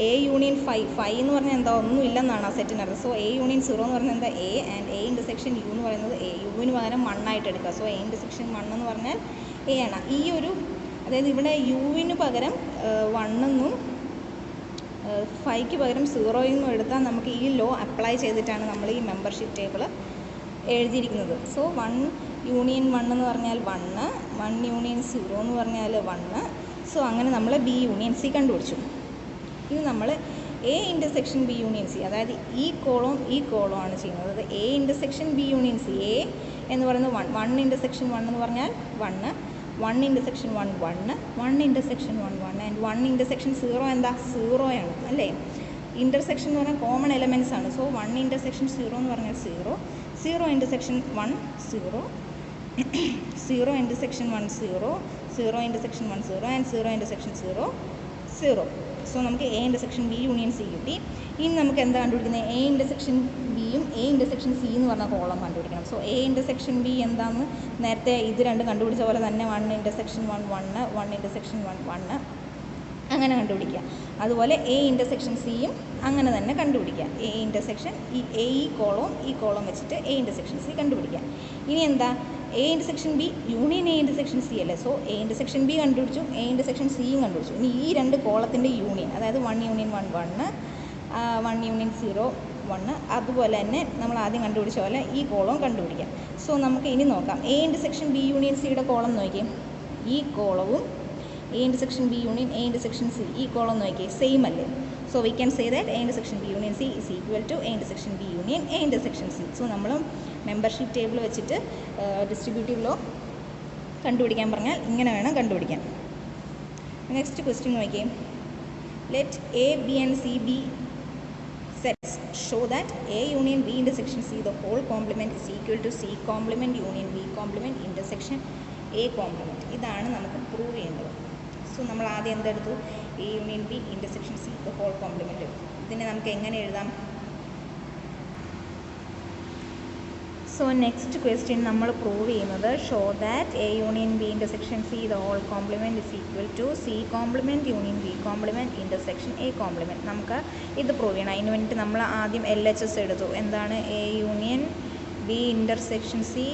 എ യൂണിയൻ 5 എന്ന് പറഞ്ഞാൽ എന്താ, ഒന്നും ഇല്ലെന്നാണ് ആ സെറ്റിനകത്ത്. സോ എ യൂണിയൻ 0 എന്ന് പറഞ്ഞാൽ എന്താ, A, and A intersection U എന്ന് പറയുന്നത് എ, യുവിന് പകരം 1 ആയിട്ട് എടുക്കുക. സോ എ ഇൻ്റർസെക്ഷൻ 1 എന്ന് പറഞ്ഞാൽ എ ആണ്. ഈ ഒരു അതായത് ഇവിടെ യുവിന് പകരം 1 എന്നും 5ക്ക് പകരം 0 എന്നും എടുത്താൽ നമുക്ക് ഈ ലോ അപ്ലൈ ചെയ്തിട്ടാണ് നമ്മൾ ഈ മെമ്പർഷിപ്പ് ടേബിൾ എഴുതിയിരിക്കുന്നത്. സോ 1 യൂണിയൻ 1 എന്ന് പറഞ്ഞാൽ 1, 1 യൂണിയൻ 0 എന്ന് പറഞ്ഞാൽ 1. സോ അങ്ങനെ നമ്മൾ ബി യൂണിയൻ സി കണ്ടുപിടിച്ചു. ഇനി നമ്മൾ A intersection B union C, അതായത് ഈ കോളം ആണ് ചെയ്യുന്നത്. അത് A intersection B union C, A എന്ന് പറയുന്നത് 1 ഇൻ്റർസെക്ഷൻ 1 എന്ന് പറഞ്ഞാൽ 1, 1 ഇൻ്റർസെക്ഷൻ 1 1, 1 ഇൻ്റർസെക്ഷൻ 1 1, ആൻഡ് 1 ഇൻ്റർസെക്ഷൻ 0 എന്താ, 0 ആണ് അല്ലേ. ഇൻ്റർസെക്ഷൻ എന്ന് പറഞ്ഞാൽ കോമൺ എലമെൻറ്റ്സ് ആണ്. സോ 1 ഇൻ്റർസെക്ഷൻ 0 എന്ന് പറഞ്ഞാൽ 0, 0 intersection 1 0, 0 intersection 1 0, 0 intersection 1 0, and 0 intersection 0 0. So നമുക്ക് A intersection B union C കിട്ടി. ഇനി നമുക്ക് എന്താ കണ്ടുപിടിക്കുന്നത്, എ ഇൻ്റർസെക്ഷൻ ബിയും എ ഇൻ്റർസെക്ഷൻ സി എന്ന് പറഞ്ഞ കോളം കണ്ടുപിടിക്കണം. സോ എ ഇൻ്റർസെക്ഷൻ ബി എന്താണെന്ന് നേരത്തെ ഇത് രണ്ടും കണ്ടുപിടിച്ച പോലെ തന്നെ 1 ഇൻ്റർസെക്ഷൻ 1 1, 1 ഇൻ്റർസെക്ഷൻ 1 1 അങ്ങനെ കണ്ടുപിടിക്കുക. അതുപോലെ എ ഇൻ്റർസെക്ഷൻ സിയും അങ്ങനെ തന്നെ കണ്ടുപിടിക്കുക. എ ഇൻ്റർസെക്ഷൻ ഈ കോളം വെച്ചിട്ട് എ ഇൻ്റർസെക്ഷൻ സി കണ്ടുപിടിക്കുക. ഇനി എന്താ, A intersection B union A intersection C അല്ലേ. സോ എ ഇൻ്റർസെക്ഷൻ ബി കണ്ടുപിടിച്ചു, എ ഇൻ്റർസെക്ഷൻ സിയും കണ്ടുപിടിച്ചു. ഇനി ഈ രണ്ട് കോളത്തിൻ്റെ യൂണിയൻ, അതായത് 1 യൂണിയൻ 1 1, 1 യൂണിയൻ 0 1, അതുപോലെ തന്നെ നമ്മൾ ആദ്യം കണ്ടുപിടിച്ച പോലെ ഈ കോളവും കണ്ടുപിടിക്കാം. സോ നമുക്ക് ഇനി നോക്കാം. എ ഇൻ്റർസെക്ഷൻ ബി യൂണിയൻ സിയുടെ കോളം നോക്കിയേ. ഈ കോളവും A intersection B union A intersection C, ഈ കോളം നോക്കിയേ, സെയിം അല്ലേ. So we can say that A intersection B union C is equal to A intersection B union A intersection C. So നമ്മൾ membership table വെച്ചിട്ട് distributive law കണ്ടുപിടിക്കാൻ പറഞ്ഞാൽ ഇങ്ങനെ വേണം കണ്ടുപിടിക്കാൻ. നെക്സ്റ്റ് ക്വസ്റ്റ്യൻ നോക്കിയേ. Let A B and C be sets show that A union B intersection C the whole complement is equal to C complement union B complement intersection A complement. ഇതാണ് നമുക്ക് prove ചെയ്യേണ്ടത്. So നമ്മൾ ആദ്യം എന്തെടുത്തു, A union B intersection C the whole complement. ഇതിനെ നമുക്ക് എങ്ങനെ എഴുതാം. സോ നെക്സ്റ്റ് ക്വസ്റ്റ്യൻ നമ്മൾ പ്രൂവ് ചെയ്യുന്നത് show that A union B intersection C the whole complement is equal to C complement union B complement intersection A complement. നമുക്ക് ഇത് prove ചെയ്യണം. അതിന് വേണ്ടിയിട്ട് നമ്മൾ ആദ്യം LHS എടുത്തു. എന്താണ്, A union B intersection C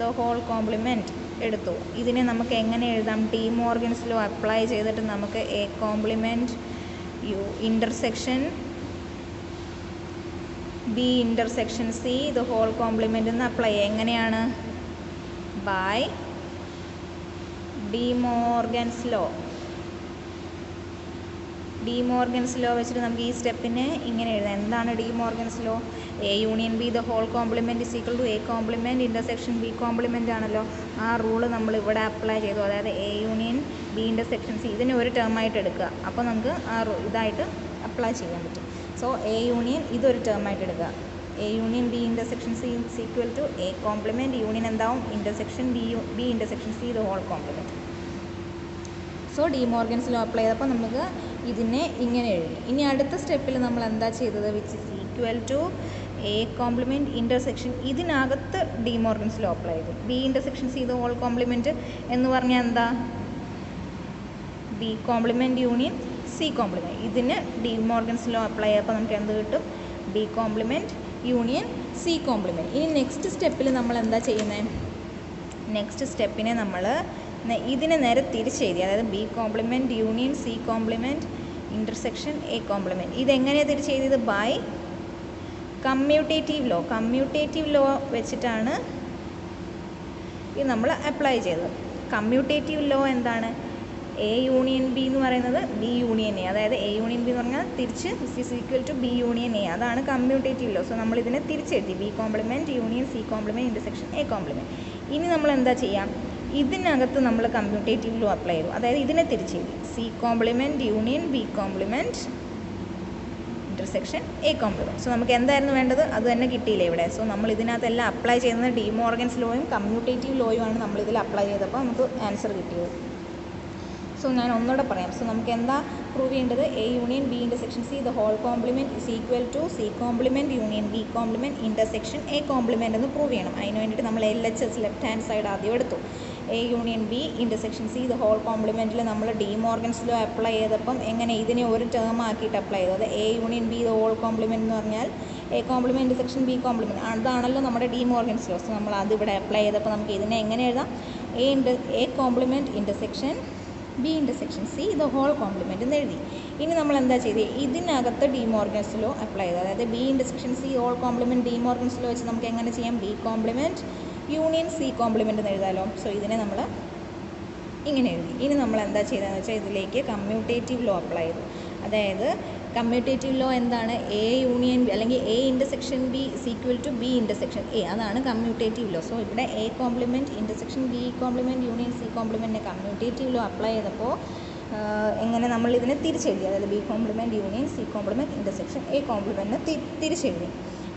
the whole complement എടുത്തു. ഇതിനെ നമുക്ക് എങ്ങനെ എഴുതാം, ടി മോർഗൻസ് ലോ അപ്ലൈ ചെയ്തിട്ട് നമുക്ക് A complement intersection B intersection C the whole complement എന്ന് അപ്ലൈ ചെയ്യുക. എങ്ങനെയാണ്, by De Morgan's law. De Morgan's law വെച്ചിട്ട് നമുക്ക് ഈ സ്റ്റെപ്പിനെ ഇങ്ങനെ എഴുതാം. എന്താണ് De Morgan's law, A union B the whole complement is equal to A complement intersection B complement ആണല്ലോ. ആ റൂള് നമ്മൾ ഇവിടെ അപ്ലൈ ചെയ്തു. അതായത് A union B intersection C, ഇതിനെ ഒരു ടേമായിട്ട് എടുക്കുക. അപ്പോൾ നമുക്ക് ആ ഇതായിട്ട് അപ്ലൈ ചെയ്യാൻ പറ്റും. സോ എ യൂണിയൻ ഇതൊരു ടേമായിട്ട് എടുക്കുക. A union B intersection C is equal to A complement union എന്താവും, intersection B intersection C the whole complement. So De Morgan's law apply ചെയ്തപ്പോൾ നമുക്ക് ഇതിനെ ഇങ്ങനെ എഴുതി. ഇനി അടുത്ത സ്റ്റെപ്പിൽ നമ്മൾ എന്താ ചെയ്തത്, which is equal to A complement intersection, ഇതിനകത്ത് ഡി മോർഗൻസ് ലോ അപ്ലൈ ചെയ്തു. B intersection C the whole complement എന്ന് പറഞ്ഞാൽ എന്താ, B complement union C complement. ഇതിന് ഡി മോർഗൻസ് ലോ അപ്ലൈ ചെയ്തപ്പോൾ നമുക്ക് എന്ത് കിട്ടും, B complement union C complement. ഇനി നെക്സ്റ്റ് സ്റ്റെപ്പിൽ നമ്മൾ എന്താ ചെയ്യുന്നത്, നെക്സ്റ്റ് സ്റ്റെപ്പിനെ നമ്മൾ ഇതിനെ നേരെ തിരിച്ചെഴുതി. അതായത് B complement union C complement intersection A complement. ഇതെങ്ങനെയാണ് തിരിച്ചെഴുതിയത്, by commutative law. Commutative law വെച്ചിട്ടാണ് ഇത് നമ്മൾ അപ്ലൈ ചെയ്തത്. കമ്മ്യൂട്ടേറ്റീവ് ലോ എന്താണ്, എ യൂണിയൻ ബി എന്ന് പറയുന്നത് ബി യൂണിയൻ എ, അതായത് എ യൂണിയൻ ബി എന്ന് പറഞ്ഞാൽ തിരിച്ച് is equal to B union A, അതാണ് കമ്മ്യൂട്ടേറ്റീവ് ലോ. സോ നമ്മൾ ഇതിനെ തിരിച്ചെഴുതി, B complement union C complement intersection A complement. ഇനി നമ്മൾ എന്താ ചെയ്യാം, ഇതിനകത്ത് നമ്മൾ കമ്മ്യൂട്ടേറ്റീവ് ലോ അപ്ലൈ ചെയ്തു. അതായത് ഇതിനെ തിരിച്ചെഴുതി, C complement union B complement intersection A complement. So നമുക്ക് എന്തായിരുന്നു വേണ്ടത്, അത് തന്നെ കിട്ടിയില്ലേ ഇവിടെ. സോ നമ്മൾ ഇതിനകത്തെല്ലാം അപ്ലൈ ചെയ്യുന്നത് ഡി മോർഗൻസ് ലോയും കമ്മ്യൂട്ടേറ്റീവ് ലോയും ആണ് നമ്മളിതിൽ അപ്ലൈ ചെയ്തപ്പോൾ നമുക്ക് ആൻസർ കിട്ടിയത്. സോ ഞാൻ ഒന്നുകൂടെ പറയാം. സോ നമുക്ക് എന്താ പ്രൂവ് ചെയ്യേണ്ടത്, A union B intersection C the whole complement is equal to C complement union B complement intersection A complement എന്ന് പ്രൂവ് ചെയ്യണം. അതിന് വേണ്ടിയിട്ട് നമ്മൾ LHS ലെഫ്റ്റ് ഹാൻഡ് സൈഡ് ആദ്യം എടുത്തു. A union B intersection C the whole കോംപ്ലിമെൻറ്റിൽ നമ്മൾ De Morgan's law apply ചെയ്തപ്പം എങ്ങനെ ഇതിനെ ഒരു ടേം ആക്കിയിട്ട് അപ്ലൈ ചെയ്തു. അത് A union B the whole complement എന്ന് പറഞ്ഞാൽ A complement intersection B complement അതാണല്ലോ നമ്മുടെ ഡി മോർഗൻസ് ലോ. സോ നമ്മൾ അതിവിടെ അപ്ലൈ ചെയ്തപ്പോൾ നമുക്ക് ഇതിനെ എങ്ങനെ എഴുതാം, A complement intersection B intersection C the whole complement എന്ന് എഴുതി. ഇനി നമ്മൾ എന്താ ചെയ്തത്, ഇതിനകത്ത് ഡി മോർഗൻസ് ലോ അപ്ലൈ ചെയ്തത്, അതായത് B intersection C whole complement De Morgan's law വെച്ച് നമുക്ക് എങ്ങനെ ചെയ്യാം, B complement union C complement എന്ന് എഴുതാമല്ലോ. സോ ഇതിനെ നമ്മൾ ഇങ്ങനെ എഴുതി. ഇനി നമ്മൾ എന്താ ചെയ്തതെന്ന് വെച്ചാൽ ഇതിലേക്ക് കമ്മ്യൂട്ടേറ്റീവ് ലോ അപ്ലൈ ചെയ്തു. അതായത് കമ്മ്യൂട്ടേറ്റീവ് ലോ എന്താണ്, എ യൂണിയൻ ബി അല്ലെങ്കിൽ A intersection B is equal to B intersection A, അതാണ് കമ്മ്യൂട്ടേറ്റീവ് ലോ. സോ ഇവിടെ A complement intersection B complement union C കോംപ്ലിമെൻറ്റിനെ കമ്മ്യൂട്ടേറ്റീവ് ലോ അപ്ലൈ ചെയ്തപ്പോൾ എങ്ങനെ നമ്മൾ ഇതിനെ തിരിച്ചെഴുതി, അതായത് B complement union C complement intersection A കോംപ്ലിമെൻറ്റിനെ തിരിച്ചെഴുതി.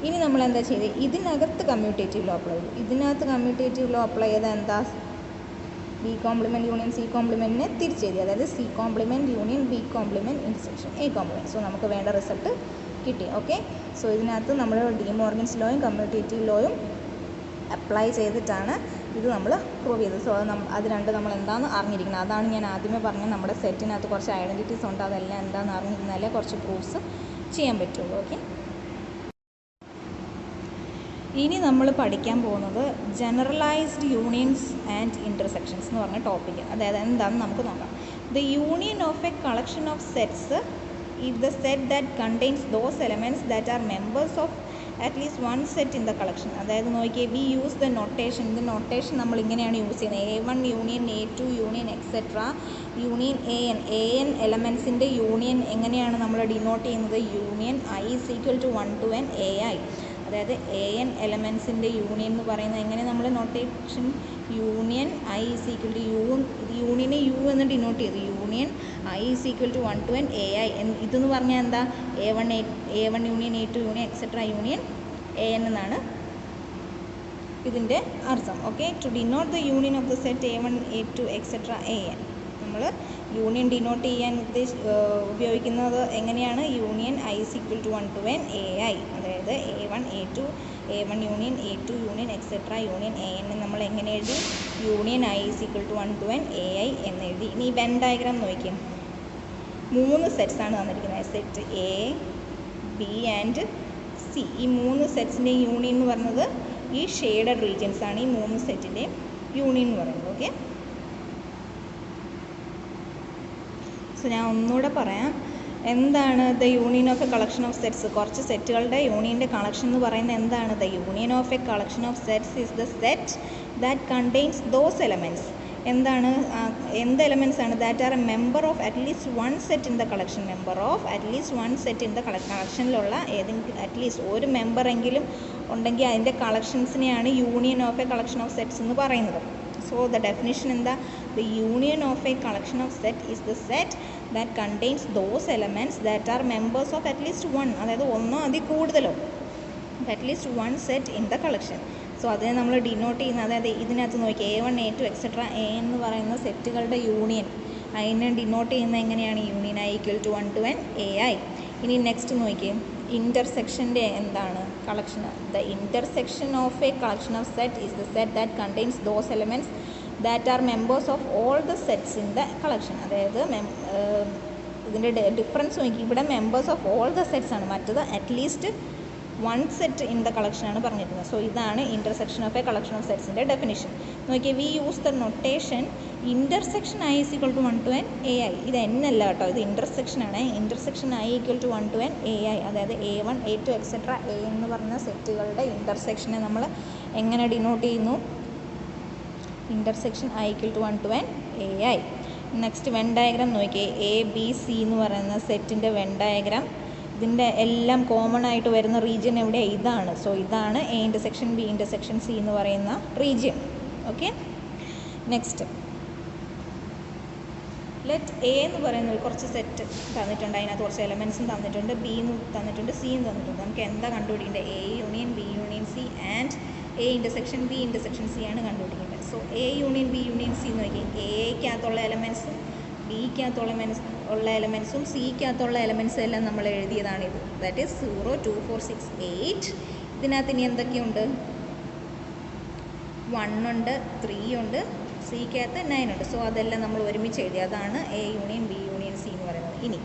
ഇനി നമ്മൾ എന്താ ചെയ്തത്, ഇതിനകത്ത് കമ്മ്യൂട്ടേറ്റീവ് ലോ അപ്ലൈ ചെയ്തു. ഇതിനകത്ത് കമ്മ്യൂട്ടേറ്റീവ് ലോ അപ്ലൈ ചെയ്താൽ എന്താ, ബി കോംപ്ലിമെൻറ്റ് യൂണിയൻ സി കോംപ്ലിമെൻറ്റിനെ തിരിച്ചെഴുതി, അതായത് C complement union B complement intersection A complement. So നമുക്ക് വേണ്ട റിസൾട്ട് കിട്ടി. ഓക്കെ, സോ ഇതിനകത്ത് നമ്മൾ ഡി മോർഗൻസ് ലോയും കമ്മ്യൂട്ടേറ്റീവ് ലോയും അപ്ലൈ ചെയ്തിട്ടാണ് ഇത് നമ്മൾ പ്രൂവ് ചെയ്തത്. സോ അത് രണ്ട് നമ്മൾ എന്താണെന്ന് അറിഞ്ഞിരിക്കണം. അതാണ് ഞാൻ ആദ്യമേ പറഞ്ഞത്, നമ്മുടെ സെറ്റിനകത്ത് കുറച്ച് ഐഡൻറ്റിറ്റീസ് ഉണ്ട്, അതെല്ലാം എന്താണെന്ന് അറിഞ്ഞിരുന്നാലേ കുറച്ച് പ്രൂഫ്സ് ചെയ്യാൻ പറ്റുള്ളൂ. ഓക്കെ, ഇനി നമ്മൾ പഠിക്കാൻ പോകുന്നത് ജനറലൈസ്ഡ് യൂണിയൻസ് ആൻഡ് ഇൻ്റർസെക്ഷൻസ് എന്ന് പറഞ്ഞ ടോപ്പിക്ക്. അതായത് എന്താണെന്ന് നമുക്ക് നോക്കാം. The union of a collection of sets if the set that contains those elements that are members of at least one set in the collection. അതായത് നോക്കിയേ, വി യൂസ് ദ നൊട്ടേഷൻ. ഇത് notation നമ്മൾ ഇങ്ങനെയാണ് യൂസ് ചെയ്യുന്നത്, A1 union A2 union etcetera union AN എലമെൻറ്റ്സിൻ്റെ union എങ്ങനെയാണ് നമ്മൾ denote ചെയ്യുന്നത്, union I is equal to 1 to n AI. അതായത് AN എലമെൻറ്റ്സിൻ്റെ യൂണിയൻ എന്ന് പറയുന്നത് എങ്ങനെ നമ്മൾ notation, union I is equal to യൂണിയനെ U എന്ന് ഡിനോട്ട് ചെയ്തു, union I is equal to 1 to n AI. ഇതെന്ന് പറഞ്ഞാൽ എന്താ, A1 union A2 union etcetera union AN എന്നാണ് ഇതിൻ്റെ അർത്ഥം. Okay, to denote the union of the set A1 A2 etcetera AN. നമ്മൾ union denote ചെയ്യാൻ ഉപയോഗിക്കുന്നത് എങ്ങനെയാണ്, union I is equal to 1 to n AI. അതായത് A1 union A2 union etcetera union AN നമ്മൾ എങ്ങനെ എഴുതി, union I is equal to 1 to n AI എന്ന് എഴുതി. ഇനി വെൻ ഡയഗ്രാം നോക്കിയും 3 സെറ്റ്സാണ് തന്നിരിക്കുന്നത്, set A, B and C. ഈ 3 സെറ്റ്സിൻ്റെ യൂണിയൻ എന്ന് പറയുന്നത് ഈ ഷെയ്ഡഡ് റീജിയൻസ് ആണ് ഈ 3 സെറ്റിൻ്റെ യൂണിയൻ എന്ന് പറയുന്നത്. ഓക്കെ, സോ ഞാൻ ഒന്നുകൂടെ പറയാം, എന്താണ് the union of a collection of sets. കുറച്ച് സെറ്റുകളുടെ യൂണിയൻ്റെ കളക്ഷൻ എന്ന് പറയുന്നത് എന്താണ്, the union of a collection of sets is the set that contains those elements. എന്താണ്, എന്ത് എലമെൻറ്റ്സ് ആണ്, that are a member of at least one set in the collection. Member of at least one set in the കളക്ഷനിലുള്ള ഏതെങ്കിലും at least ഒരു മെമ്പറെങ്കിലും ഉണ്ടെങ്കിൽ അതിൻ്റെ കളക്ഷൻസിനെയാണ് union of a collection of sets എന്ന് പറയുന്നത്. സോ ദ ഡെഫിനിഷൻ എന്താ, the union of a collection of set is the set that contains those elements that are members of at least one, അതായത് ഒന്നോ അതിൽ കൂടുതലോ at least one set in the collection. So അതിനെ നമ്മൾ denote ചെയ്യുന്നത്, അതായത് ഇതിനകത്ത് നോക്കി A1 A2 എക്സെട്ര AN എന്ന് പറയുന്ന സെറ്റുകളുടെ യൂണിയൻ അതിനെ ഡിനോട്ട് ചെയ്യുന്നത് എങ്ങനെയാണ്, union I equal to 1 to n AI. ഇനി നെക്സ്റ്റ് നോക്കിയേ, ഇൻ്റർസെക്ഷൻ്റെ എന്താണ്, collection. The intersection of a collection of set is the set that contains those elements that are members of all the sets in the collection. അതായത് ഇതിൻ്റെ difference നോക്കി, ഇവിടെ members of all the sets ആണ്, മറ്റത് at least one set in the കളക്ഷനാണ് പറഞ്ഞിരിക്കുന്നത്. So ഇതാണ് intersection of a collection of സെറ്റ്സിൻ്റെ ഡെഫിനിഷൻ. നോക്കിയേ, we use the notation intersection I is equal to 1 to n AI. ഇത് എന്നല്ല കേട്ടോ, ഇത് ഇൻ്റർസെക്ഷനാണ്. Intersection I equal to 1 to n AI. അതായത് A1 A2 എക്സെട്ര AN എന്ന് പറഞ്ഞ സെറ്റുകളുടെ ഇൻ്റർസെക്ഷനെ നമ്മൾ എങ്ങനെ ഡിനോട്ട് ചെയ്യുന്നു, intersection I equal to 1 to n AI. Next when diagram നോക്കിയേ, ABC എന്ന് പറയുന്ന സെറ്റിൻ്റെ വെൻ ഡയഗ്രാം. ഇതിൻ്റെ എല്ലാം കോമൺ ആയിട്ട് വരുന്ന റീജിയൻ എവിടെയാണ്, ഇതാണ്. സോ ഇതാണ് A intersection B intersection C എന്ന് പറയുന്ന region. Okay, next let A എന്ന് പറയുന്നത് കുറച്ച് സെറ്റ് തന്നിട്ടുണ്ട്, അതിനകത്ത് കുറച്ച് എലമെൻസും തന്നിട്ടുണ്ട്, ബി എന്ന് തന്നിട്ടുണ്ട്, സിയും തന്നിട്ടുണ്ട്. നമുക്ക് എന്താ കണ്ടുപിടിക്കേണ്ടത്? A union B union C and A intersection B intersection C ആണ് കണ്ടുപിടിക്കേണ്ടത്. So A union B union C എന്ന് നോക്കി, എക്കകത്തുള്ള എലമെൻസും ബിക്കകത്തുള്ള എലമെൻസും സിക്കകത്തുള്ള എലമെൻസും എല്ലാം നമ്മൾ എഴുതിയതാണിത്. That is 0, 2, 4, 6, 8. ഇതിനകത്ത് ഇനി എന്തൊക്കെയുണ്ട്? 1 ഉണ്ട്, 3 ഉണ്ട്, സിക്കകത്ത് 9 ഉണ്ട്. സോ അതെല്ലാം നമ്മൾ ഒരുമിച്ച് എഴുതി. അതാണ് A union B union C എന്ന് പറയുന്നത്. ഇനി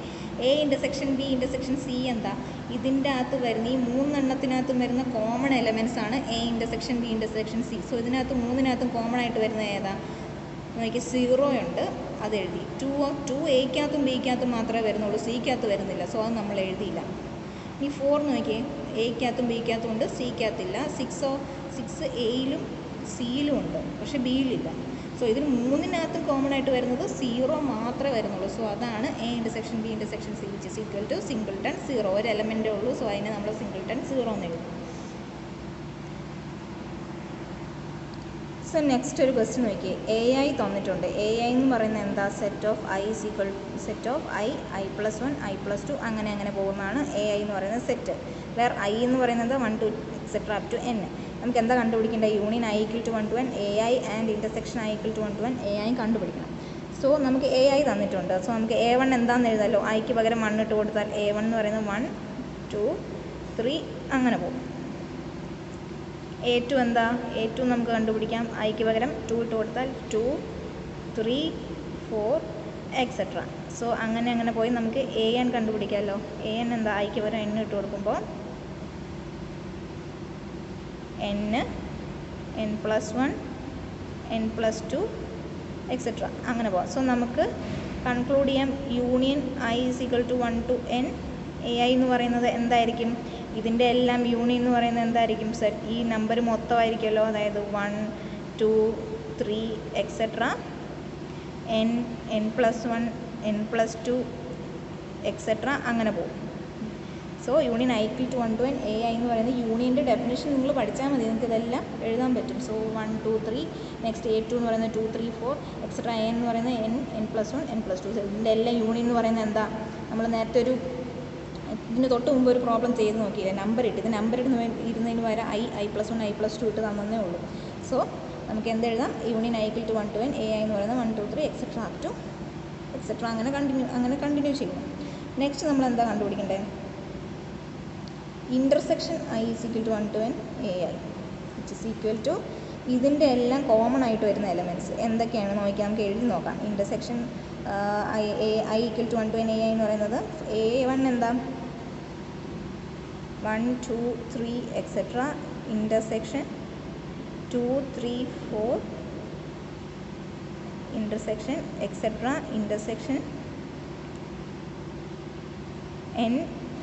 A intersection B intersection C എന്താ? ഇതിൻ്റെ അകത്ത് വരുന്ന ഈ 3 എണ്ണത്തിനകത്തും വരുന്ന കോമൺ എലമെൻറ്റ്സ് ആണ് A intersection B intersection C. So ഇതിനകത്ത് 3-നകത്തും കോമൺ ആയിട്ട് വരുന്നത് ഏതാ? നോക്കി 0 ഉണ്ട്, അത് എഴുതി. 2 എക്കകത്തും ബിക്കകത്തും മാത്രമേ വരുന്നുള്ളൂ, സിക്കകത്ത് വരുന്നില്ല. സോ അത് നമ്മൾ എഴുതിയില്ല. ഇനി 4 നോക്കിയേ, എക്കകത്തും ബിക്കകത്തും ഉണ്ട്, സിക്കകത്തില്ല. 6 എയിലും സിയിലും ഉണ്ട്, പക്ഷെ ബിയിലില്ല. സോ ഇതിന് 3-നകത്തും കോമൺ ആയിട്ട് വരുന്നത് 0 മാത്രമേ വരുന്നുള്ളൂ. സോ അതാണ് A intersection B intersection C which is equal to singleton 0. ഒരു എലമെൻറ്റേ ഉള്ളൂ. സോ അതിനെ നമ്മൾ സിംഗിൾട്ടൺ 0 എന്ന് എഴുതും. സോ നെക്സ്റ്റ് ഒരു ക്വസ്റ്റ്യൻ നോക്കിയേ. എ ഐ തന്നിട്ടുണ്ട്. എ ഐ എന്ന് പറയുന്നത് എന്താ? Set of I is equal set of I plus 1, I+2 അങ്ങനെ പോകുന്നതാണ് എ ഐ എന്ന് പറയുന്നത് സെറ്റ്. വേർ ഐ എന്ന് പറയുന്നത് 1 to etc. up to n. നമുക്ക് എന്താ കണ്ടുപിടിക്കേണ്ടത്? Union I equal to 1 to n, A I and intersection I equal to 1 to n, A I കണ്ടുപിടിക്കണം. സോ നമുക്ക് എ ഐ തന്നിട്ടുണ്ട്. സോ നമുക്ക് A1 എന്താണെന്ന് എഴുതാമല്ലോ. ഐക്ക് പകരം 1 ഇട്ട് കൊടുത്താൽ A1 എന്ന് പറയുന്നത് 1, 2, 3 അങ്ങനെ പോകും. A2 എന്താ? A2 നമുക്ക് കണ്ടുപിടിക്കാം. ഐക്ക് പകരം 2 ഇട്ട് കൊടുത്താൽ 2, 3, 4 etc. സോ അങ്ങനെ പോയി നമുക്ക് AN കണ്ടുപിടിക്കാമല്ലോ. AN എന്താ? ഐക്ക് പകരം n ഇട്ട് കൊടുക്കുമ്പോൾ n+1, n+2 etc. അങ്ങനെ പോകാം. സോ നമുക്ക് കൺക്ലൂഡ് ചെയ്യാം union I is equal to 1 to n. A I എന്ന് പറയുന്നത് എന്തായിരിക്കും? ഇതിൻ്റെ എല്ലാം യൂണിയൻ എന്ന് പറയുന്നത് എന്തായിരിക്കും? സെറ്റ് ഈ നമ്പർ മൊത്തമായിരിക്കുമല്ലോ. അതായത് 1, 2, 3 etc. n+1, n+2 etc. അങ്ങനെ പോകും. So union I equal to 1 to n. A I എന്ന് പറയുന്നത് യൂണിയൻ്റെ ഡെഫിനേഷൻ നിങ്ങൾ പഠിച്ചാൽ മതി, നിങ്ങൾക്ക് ഇതെല്ലാം എഴുതാൻ പറ്റും. സോ 1, 2, 3 നെക്സ്റ്റ് A2 എന്ന് പറയുന്നത് 2, 3, 4 etc. n എന്ന് പറയുന്നത് n+1, n+2. ഇതിൻ്റെ എല്ലാം യൂണിയൻ എന്ന് പറയുന്നത് എന്താ? നമ്മൾ നേരത്തെ ഇതിന് തൊട്ട് മുമ്പ് ഒരു പ്രോബ്ലം ചെയ്ത് നോക്കിയില്ലേ, നമ്പർ ഇട്ട്. ഇത് നമ്പർ ഇരുന്നതിന് പകരം I+1, I+2 ഇട്ട് തന്നേ ഉള്ളൂ. സോ നമുക്ക് എന്തെഴുതാം? Union I equal to 1 to n. A I എന്ന് പറയുന്നത് 1, 2, 3 etc. up to etc. അങ്ങനെ കണ്ടിന്യൂ ചെയ്യണം. നെക്സ്റ്റ് നമ്മൾ എന്താ കണ്ടുപിടിക്കേണ്ടത്? Intersection I is equal to 1 to n A I which is equal to ഇതിൻ്റെ എല്ലാം കോമൺ ആയിട്ട് വരുന്ന എലമെൻറ്റ്സ് എന്തൊക്കെയാണ് നോക്കിയാൽ നമുക്ക് എഴുതി നോക്കാം. Intersection I equal to 1 to n A I എന്ന് പറയുന്നത് A1 എന്താ? 1, 2, 3 etc. Intersection 2, 3, 4 intersection etc. Intersection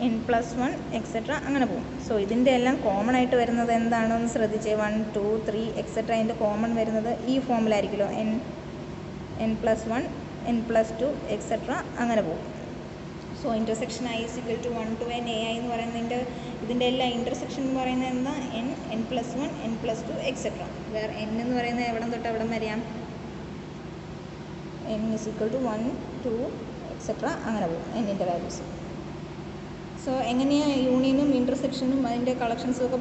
n+1 etc. അങ്ങനെ പോകും. സോ ഇതിൻ്റെ എല്ലാം കോമൺ ആയിട്ട് വരുന്നത് എന്താണെന്ന് ശ്രദ്ധിച്ചേ. 1, 2, 3 etc. അതിൻ്റെ കോമൺ വരുന്നത് ഈ ഫോമിലായിരിക്കുമല്ലോ. n+1, n+2 etc. അങ്ങനെ പോകും. So intersection I is equal to 1 to n A I എന്ന് പറയുന്നതിൻ്റെ ഇതിൻ്റെ എല്ലാം ഇൻ്റർസെക്ഷൻ എന്ന് പറയുന്നത് എന്താ? n+1, n+2 etc. വേറെ n എന്ന് പറയുന്നത് എവിടം തൊട്ട് എവിടം വരെയാം? n is equal to 1, 2 etc. അങ്ങനെ പോകും എന്നിൻ്റെ വാല്യൂസ്. സോ എങ്ങനെയാണ് യൂണിയനും ഇൻ്റർസെക്ഷനും അതിൻ്റെ കളക്ഷൻസും ഒക്കെ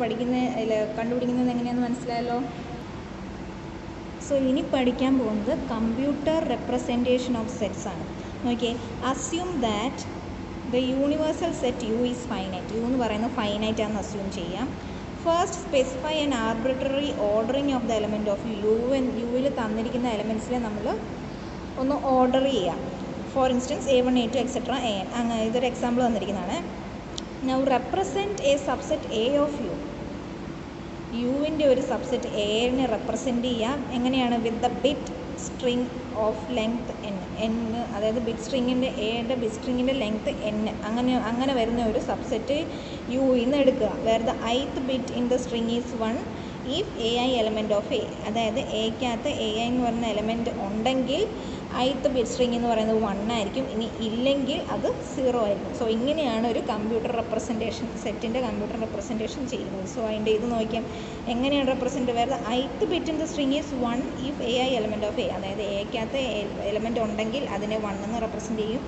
കണ്ടുപിടിക്കുന്നത് എങ്ങനെയാണെന്ന് മനസ്സിലായല്ലോ. സോ ഇനി പഠിക്കാൻ പോകുന്നത് കമ്പ്യൂട്ടർ റെപ്രസെൻറ്റേഷൻ ഓഫ് സെറ്റ്സ് ആണ്. നോക്കിയേ, assume that the universal set U is finite. U എന്ന് പറയുന്നത് ഫൈനൈറ്റ് ആണെന്ന് അസ്യൂം ചെയ്യാം. First specify an arbitrary ordering of the element of യുവിൽ തന്നിരിക്കുന്ന എലമെൻറ്റ്സിനെ നമ്മൾ ഒന്ന് ഓർഡർ ചെയ്യാം. For instance A1, A2 etc. AN. അങ്ങനെ ഇതൊരു എക്സാമ്പിൾ തന്നിരിക്കുന്നതാണ്. Now represent a subset A of U. യുവിൻ്റെ ഒരു സബ്സെറ്റ് എനെ റെപ്രസെൻറ്റ് ചെയ്യാം. എങ്ങനെയാണ്? With the bit string of length n. അതായത് ബിറ്റ് സ്ട്രിങ്ങിൻ്റെ എയുടെ ബിറ്റ് സ്ട്രിങ്ങിൻ്റെ ലെങ്ത് n. അങ്ങനെ വരുന്ന ഒരു സബ്സെറ്റ് യു ഇന്ന് എടുക്കുക. Where the ith bit in the string is 1 if AI element of A. അതായത് എക്കകത്ത് AI എന്ന് പറയുന്ന എലമെൻറ്റ് ഉണ്ടെങ്കിൽ ith ബിറ്റ് സ്ട്രിങ് എന്ന് പറയുന്നത് 1 ആയിരിക്കും, ഇനി ഇല്ലെങ്കിൽ അത് 0 ആയിരിക്കും. സോ ഇങ്ങനെയാണ് ഒരു കമ്പ്യൂട്ടർ റെപ്രസെൻറ്റേഷൻ സെറ്റിൻ്റെ കമ്പ്യൂട്ടർ റെപ്രസെൻറ്റേഷൻ ചെയ്യുന്നത്. സോ അതിൻ്റെ ഇത് നോക്കിയാൽ എങ്ങനെയാണ് റെപ്രസെൻറ്റ് വരുന്നത്? ith bit in the string is 1 if A I element of A, അതായത് എക്കകത്ത് എലമെൻറ്റ് ഉണ്ടെങ്കിൽ അതിനെ 1 എന്ന് റെപ്രസെൻറ്റ് ചെയ്യും.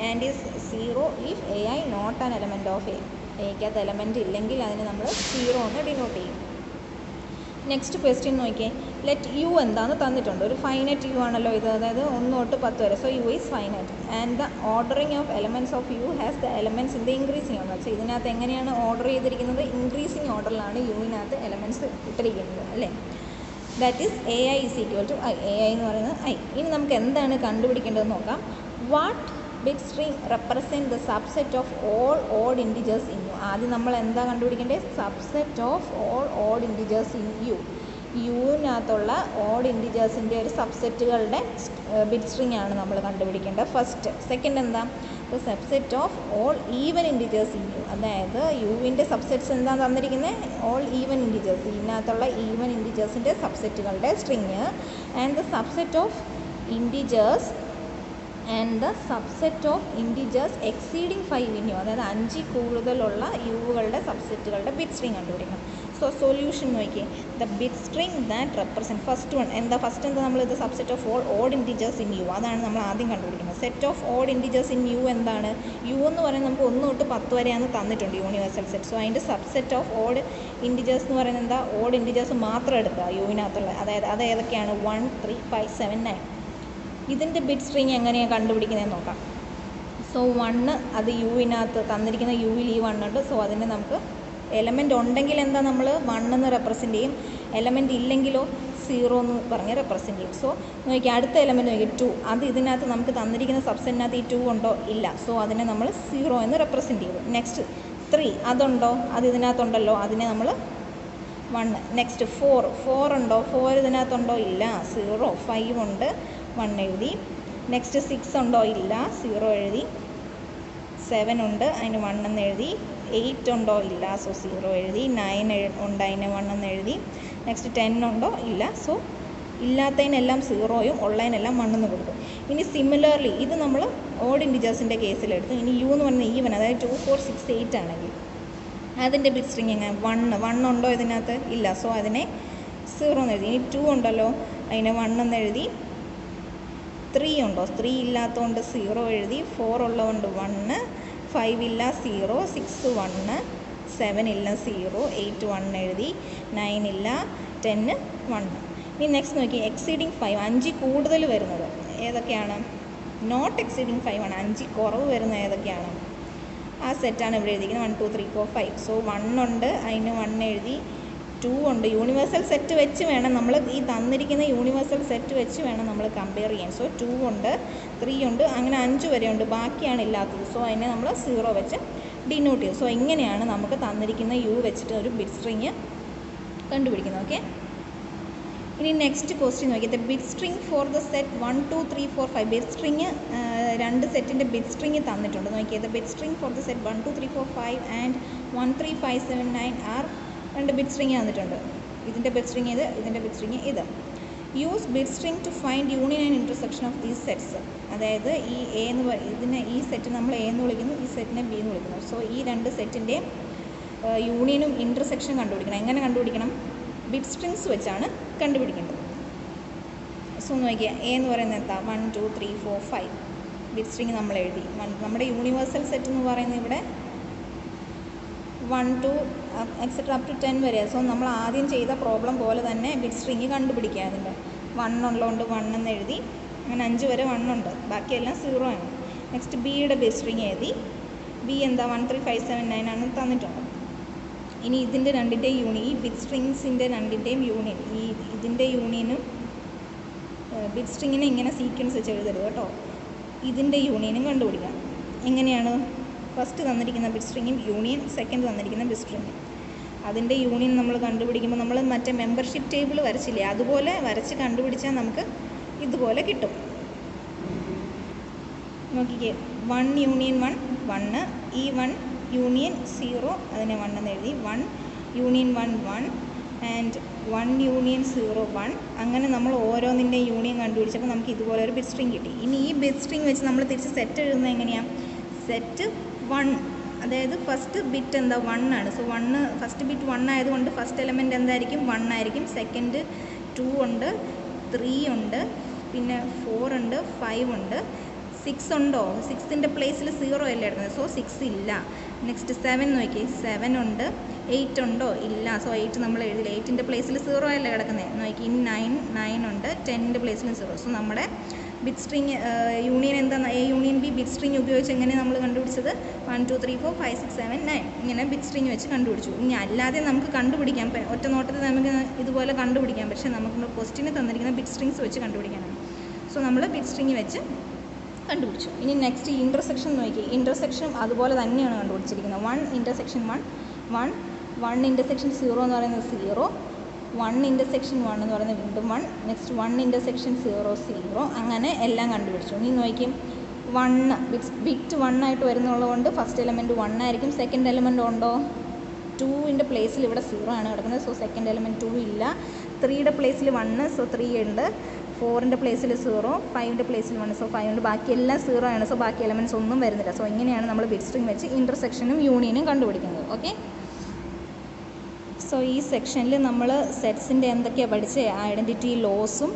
And is 0 if A I not an element of A, എക്കകത്ത് എലമെൻറ്റ് ഇല്ലെങ്കിൽ അതിനെ നമ്മൾ 0 എന്ന് ഡിനോട്ട് ചെയ്യും. നെക്സ്റ്റ് ക്വസ്റ്റ്യൻ നോക്കിയേ. ലെറ്റ് യു എന്താണെന്ന് തന്നിട്ടുണ്ട്. ഒരു ഫൈനറ്റ് യു ആണല്ലോ ഇത്, അതായത് 1 തൊട്ട് 10 വരെ. So you is finite and the ordering of elements of U has the elements in the increasing order. So ഇതിനകത്ത് എങ്ങനെയാണ് ഓർഡർ ചെയ്തിരിക്കുന്നത്? ഇൻക്രീസിങ് ഓർഡറിലാണ് യുവിനകത്ത് എലമെൻറ്റ്സ് ഇട്ടിരിക്കുന്നത് അല്ലേ. That is A I is equal to I. A I എന്ന് പറയുന്നത് I. ഇനി നമുക്ക് എന്താണ് കണ്ടുപിടിക്കേണ്ടതെന്ന് നോക്കാം. What bit string represent the subset of all odd integers in U. ആദ്യം നമ്മൾ എന്താ കണ്ടുപിടിക്കേണ്ടത്? Subset of all odd integers in U. യുവിനകത്തുള്ള ഓഡ് ഇൻറ്റിജേഴ്സിൻ്റെ ഒരു സബ്സെറ്റുകളുടെ ബിറ്റ് സ്ട്രിങ് ആണ് നമ്മൾ കണ്ടുപിടിക്കേണ്ടത് ഫസ്റ്റ്. സെക്കൻഡ് എന്താ? The subset of all even integers in U. അതായത് യുവിൻ്റെ സബ്സെറ്റ്സ് എന്താ തന്നിരിക്കുന്നത്? All even integers. ഇതിനകത്തുള്ള ഈവൻ ഇൻറ്റിജേഴ്സിൻ്റെ സബ്സെറ്റുകളുടെ string. And the subset of integers and the subset of integers exceeding 5 in U. അതായത് 5 കൂടുതലുള്ള യുകളുടെ സബ്സെറ്റുകളുടെ ബിറ്റ് സ്ട്രിങ് കണ്ടുപിടിക്കണം. സോ സൊല്യൂഷൻ നോക്കിയേ. The bit string that represent first one എന്താ? ഫസ്റ്റ് എന്താ? നമ്മൾ ഇത് subset of all odd integers in U, അതാണ് നമ്മൾ ആദ്യം കണ്ടുപിടിക്കുന്നത്. Set of odd integers in U എന്താണ്? യു എന്ന് പറയുന്നത് നമുക്ക് 1 തൊട്ട് 10 വരെയാണ് തന്നിട്ടുണ്ട് യൂണിവേഴ്സൽ സെറ്റ്. സോ അതിൻ്റെ സബ്സെറ്റ് ഓഫ് ഓഡ് ഇൻറ്റിജേഴ്സ് എന്ന് പറയുന്നത് എന്താ? ഓഡ് ഇൻറ്റിജേഴ്സ് മാത്രം എടുക്കുക യുവിനകത്തുള്ള. അതായത് അത് ഏതൊക്കെയാണ്? 1, 3, 5, 7, 9. ഇതിൻ്റെ ബിറ്റ് സ്ട്രിങ് എങ്ങനെയാണ് കണ്ടുപിടിക്കുന്നതെന്ന് നോക്കാം. സോ 1 അത് യുവിനകത്ത് തന്നിരിക്കുന്ന യുവിൽ ഈ 1 ഉണ്ട്. സോ അതിനെ നമുക്ക് എലമെൻ്റ് ഉണ്ടെങ്കിൽ എന്താ? നമ്മൾ 1 എന്ന് റെപ്രസെൻറ്റ് ചെയ്യും. എലമെൻ്റ് ഇല്ലെങ്കിലോ 0 എന്ന് പറഞ്ഞ് റെപ്രസെൻറ്റ് ചെയ്യും. സോ നോക്കി അടുത്ത എലമെൻറ്റ് നോക്കി 2. അത് ഇതിനകത്ത് നമുക്ക് തന്നിരിക്കുന്ന സബ്സെറ്റിനകത്ത് ഈ 2 ഉണ്ടോ? ഇല്ല. സോ അതിനെ നമ്മൾ 0 എന്ന് റെപ്രസെൻറ്റ് ചെയ്തു. നെക്സ്റ്റ് 3 അതുണ്ടോ? അത് ഇതിനകത്തുണ്ടല്ലോ, അതിനെ നമ്മൾ 1. നെക്സ്റ്റ് 4 ഉണ്ടോ? 4 ഇതിനകത്തുണ്ടോ? ഇല്ല. 0. 5 ഉണ്ട്, 1 എഴുതി. നെക്സ്റ്റ് 6 ഉണ്ടോ? ഇല്ല, 0 എഴുതി. 7 ഉണ്ട്, അതിന് 1 എന്ന് എഴുതി. 8 ഉണ്ടോ? ഇല്ല, സോ 0 എഴുതി. 9 ഉണ്ട്, അതിന് 1 എന്ന് എഴുതി. നെക്സ്റ്റ് 10 ഉണ്ടോ? ഇല്ല. സോ ഇല്ലാത്തതിനെല്ലാം 0യും ഉള്ളതിനെല്ലാം 1 എന്ന് കൊടുക്കും. ഇനി സിമിലർലി ഇത് നമ്മൾ ഓഡ് ഇൻറ്റിജേഴ്സിൻ്റെ കേസിലെടുത്തു. ഇനി യു എന്ന് പറയുന്നത് ഈവൻ, അതായത് 2, 4, 6, 8 ആണെങ്കിൽ അതിൻ്റെ ബിറ്റ് സ്ട്രിങ് എങ്ങനെ? 1 ഉണ്ടോ ഇതിനകത്ത്? ഇല്ല. സോ അതിനെ 0 എന്ന് എഴുതി. ഇനി 2 ഉണ്ടല്ലോ, അതിനെ 1 എന്ന് എഴുതി. 3 ഉണ്ടോ? 3 ഇല്ലാത്തതുകൊണ്ട് 0 എഴുതി. 4 ഉള്ളതുകൊണ്ട് 1, 5 ഇല്ല, 0, 6 1, 7 ഇല്ല, 0, 8 1 എഴുതി. 9 ഇല്ല, 10 1. ഇനി നെക്സ്റ്റ് നോക്കി. എക്സീഡിങ് 5 5 കൂടുതൽ വരുന്നത് ഏതൊക്കെയാണ്? നോട്ട് എക്സീഡിങ് 5 ആണ്. 5 കുറവ് വരുന്നത് ഏതൊക്കെയാണ്? ആ സെറ്റാണ് ഇവിടെ എഴുതിയിരിക്കുന്നത്. 1, 2, 3, 4, 5. സോ 1 ഉണ്ട്, അതിന് 1 എഴുതി. 2 ഉണ്ട്. യൂണിവേഴ്സൽ സെറ്റ് വെച്ച് വേണം നമ്മൾ ഈ തന്നിരിക്കുന്ന യൂണിവേഴ്സൽ സെറ്റ് വെച്ച് വേണം നമ്മൾ കമ്പയർ ചെയ്യാൻ. സോ 2 ഉണ്ട്, 3 ഉണ്ട്, അങ്ങനെ 5 വരെ ഉണ്ട്. ബാക്കിയാണ് ഇല്ലാത്തത്. സോ അതിനെ നമ്മൾ 0 വെച്ച് ഡിനോട്ട് ചെയ്യും. സോ ഇങ്ങനെയാണ് നമുക്ക് തന്നിരിക്കുന്ന യു വെച്ചിട്ട് ഒരു ബിറ്റ് സ്ട്രിങ് കണ്ടുപിടിക്കുന്നത്. ഓക്കെ. ഇനി നെക്സ്റ്റ് ക്വസ്റ്റ്യൻ നോക്കി. The bit string for the set 1, 2, 3, 4, 5. Bit string 2 സെറ്റിൻ്റെ ബിറ്റ് സ്ട്രിങ് തന്നിട്ടുണ്ട്. നോക്കിയത് the bit string for the set 1, 2, 3, 4, 5 and 1, 3, 5, 7, 9 are 2 bit string തന്നിട്ടുണ്ട്. ഇതിൻ്റെ ബിറ്റ് സ്ട്രിങ് ഇത്, ഇതിൻ്റെ ബിറ്റ് സ്ട്രിങ് ഇത്. Use bit string to find union and intersection of these sets. അതായത് ഈ എ എന്ന് ഇതിനെ ഈ സെറ്റ് നമ്മൾ എ എന്ന് വിളിക്കുന്നു, ഈ സെറ്റിനെ ബി എന്ന് വിളിക്കുന്നു. സോ ഈ 2 സെറ്റിൻ്റെയും യൂണിയനും ഇൻ്റർസെക്ഷൻ കണ്ടുപിടിക്കണം. എങ്ങനെ കണ്ടുപിടിക്കണം? ബിറ്റ് സ്ട്രിങ്സ് വെച്ചാണ് കണ്ടുപിടിക്കേണ്ടത്. സോ നോക്കിയാൽ എ എന്ന് പറയുന്നത് എന്താ? 1, 2, 3, 4, 5 ബിറ്റ് സ്ട്രിങ് നമ്മൾ എഴുതി. നമ്മുടെ യൂണിവേഴ്സൽ സെറ്റ് എന്ന് പറയുന്നത് ഇവിടെ 1, 2 എക്സെട്ര അപ് ടു 10 വരെ. സോ നമ്മൾ ആദ്യം ചെയ്ത പ്രോബ്ലം പോലെ തന്നെ ബിറ്റ് സ്ട്രിങ് കണ്ടുപിടിക്കുക. അതിൻ്റെ 1 ഉള്ളതുകൊണ്ട് 1 എന്ന് എഴുതി. അങ്ങനെ 5 വരെ 1 ഉണ്ട്, ബാക്കിയെല്ലാം 0 ആണ്. നെക്സ്റ്റ് ബിയുടെ ബിറ്റ് സ്ട്രിങ് എഴുതി. ബി എന്താ? 1, 3, 5, 7, 9 ആണ് തന്നിട്ടുണ്ട്. ഇനി ഇതിൻ്റെ 2ൻ്റെയും യൂണിയൻ, ഈ ബിറ്റ് സ്ട്രിങ്സിൻ്റെ 2ൻ്റെയും യൂണിയൻ, ഇതിൻ്റെ യൂണിയനും ബിറ്റ് സ്ട്രിങ്ങിനെ ഇങ്ങനെ സീക്വൻസ് വെച്ച് എഴുതരുത് കേട്ടോ. ഇതിൻ്റെ യൂണിയനും കണ്ടുപിടിക്കാം. എങ്ങനെയാണ്? ഫസ്റ്റ് തന്നിരിക്കുന്ന ബിറ്റ് സ്ട്രിങ്ങും യൂണിയൻ, സെക്കൻഡ് തന്നിരിക്കുന്ന ബിറ്റ് സ്ട്രിങ്. അതിൻ്റെ യൂണിയൻ നമ്മൾ കണ്ടുപിടിക്കുമ്പോൾ നമ്മൾ മറ്റേ മെമ്പർഷിപ്പ് ടേബിൾ വരച്ചില്ലേ, അതുപോലെ വരച്ച് കണ്ടുപിടിച്ചാൽ നമുക്ക് ഇതുപോലെ കിട്ടും. നോക്കിക്കേ. 1 യൂണിയൻ 1 1, ഈ 1 യൂണിയൻ 0 അതിനെ 1 എന്ന് എഴുതി. 1 യൂണിയൻ 1 1 ആൻഡ് 1 യൂണിയൻ 0 1 അങ്ങനെ നമ്മൾ ഓരോന്നിൻ്റെ യൂണിയൻ കണ്ടുപിടിച്ചപ്പോൾ നമുക്ക് ഇതുപോലെ ഒരു ബിറ്റ് സ്ട്രിങ് കിട്ടി. ഇനി ഈ ബിറ്റ് സ്ട്രിങ് വെച്ച് നമ്മൾ തിരിച്ച് സെറ്റ് എഴുതുന്നത് എങ്ങനെയാണ്? സെറ്റ് 1, അതായത് ഫസ്റ്റ് ബിറ്റ് എന്താ 1 ആണ്. സോ 1 ഫസ്റ്റ് ബിറ്റ് 1 ആയതുകൊണ്ട് ഫസ്റ്റ് എലമെൻറ്റ് എന്തായിരിക്കും? 1 ആയിരിക്കും. സെക്കൻഡ് 2 ഉണ്ട്, 3 ഉണ്ട്, പിന്നെ 4 ഉണ്ട്, 5 ഉണ്ട്, 6 ഉണ്ടോ? 6ൻ്റെ പ്ലേസിൽ 0 അല്ലേ എടുക്കുന്നത്, സോ 6 ഇല്ല. നെക്സ്റ്റ് 7 നോക്കി, 7 ഉണ്ട്. 8 ഉണ്ടോ? ഇല്ല, സോ 8 നമ്മൾ എഴുതില്ല. 8ൻ്റെ പ്ലേസിൽ 0 അല്ലേ കിടക്കുന്നത്. നോക്കി, ഇനി 9 ഉണ്ട്. 10ൻ്റെ പ്ലേസിലും 0. സോ നമ്മുടെ ബിറ്റ് സ്ട്രിങ് യൂണിയൻ എന്താണ്? A union B bit string ഉപയോഗിച്ച് എങ്ങനെ നമ്മൾ കണ്ടുപിടിച്ചത്? 1 2 3 4 5 6 7 9 ഇങ്ങനെ ബിറ്റ് സ്ട്രിങ് വെച്ച് കണ്ടുപിടിച്ചു. ഇനി അല്ലാതെ നമുക്ക് കണ്ടുപിടിക്കാം, ഒറ്റ നോട്ടത്തിൽ നമുക്ക് ഇതുപോലെ കണ്ടുപിടിക്കാം. പക്ഷേ നമുക്ക് ക്വസ്റ്റ്യന് തന്നിരിക്കുന്ന ബിറ്റ് സ്ട്രിങ്സ് വെച്ച് കണ്ടുപിടിക്കാനാണ്. സോ നമ്മൾ ബിറ്റ് സ്ട്രിങ് വെച്ച് കണ്ടുപിടിച്ചു. ഇനി നെക്സ്റ്റ് ഇൻ്റർസെക്ഷൻ നോക്കി. ഇൻ്റർസെക്ഷൻ അതുപോലെ തന്നെയാണ് കണ്ടുപിടിച്ചിരിക്കുന്നത്. 1 ഇൻ്റർസെക്ഷൻ 1 1 1 ഇൻ്റർസെക്ഷൻ 0 എന്ന് പറയുന്നത് 0, 1 ഇൻ്റർസെക്ഷൻ 1 എന്ന് പറയുന്നത് വീണ്ടും 1, നെക്സ്റ്റ് 1 ഇൻ്റർസെക്ഷൻ 0 0, അങ്ങനെ എല്ലാം കണ്ടുപിടിച്ചു. ഇനി നോക്കി, 1 ബിറ്റ് 1 ആയിട്ട് വരുന്നുള്ളതുകൊണ്ട് ഫസ്റ്റ് എലമെൻറ്റ് 1 ആയിരിക്കും. സെക്കൻഡ് എലമെൻറ്റ് ഉണ്ടോ? 2ൻ്റെ പ്ലേസിൽ ഇവിടെ 0 ആണ് കിടക്കുന്നത്, സോ സെക്കൻഡ് എലമെൻറ്റ് 2 ഇല്ല. 3യുടെ പ്ലേസിൽ 1, സോ 3 ഉണ്ട്. 4ൻ്റെ പ്ലേസിൽ 0, 5ൻ്റെ പ്ലേസിൽ 1, സോ 5 ഉണ്ട്. ബാക്കിയെല്ലാം 0 ആണ്, സോ ബാക്കി എലമെൻറ്റ്സ് ഒന്നും വരുന്നില്ല. സോ ഇങ്ങനെയാണ് നമ്മൾ ബിറ്റ് സ്ട്രിങ് വെച്ച് ഇൻ്റർസെക്ഷനും യൂണിയനും കണ്ടുപിടിക്കുന്നത്. ഓക്കെ, സോ ഈ സെക്ഷനിൽ നമ്മൾ സെറ്റ്സിൻ്റെ എന്തൊക്കെയാണ് പഠിച്ചത്? ഐഡൻറ്റിറ്റി ലോസും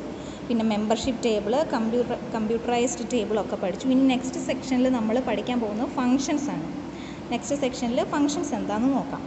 പിന്നെ മെമ്പർഷിപ്പ് ടേബിൾ, കമ്പ്യൂട്ടറൈസ്ഡ് ടേബിളൊക്കെ പഠിച്ചു. ഇനി നെക്സ്റ്റ് സെക്ഷനിൽ നമ്മൾ പഠിക്കാൻ പോകുന്നത് ഫങ്ഷൻസ് ആണ്. നെക്സ്റ്റ് സെക്ഷനിൽ ഫങ്ഷൻസ് എന്താണെന്ന് നോക്കാം.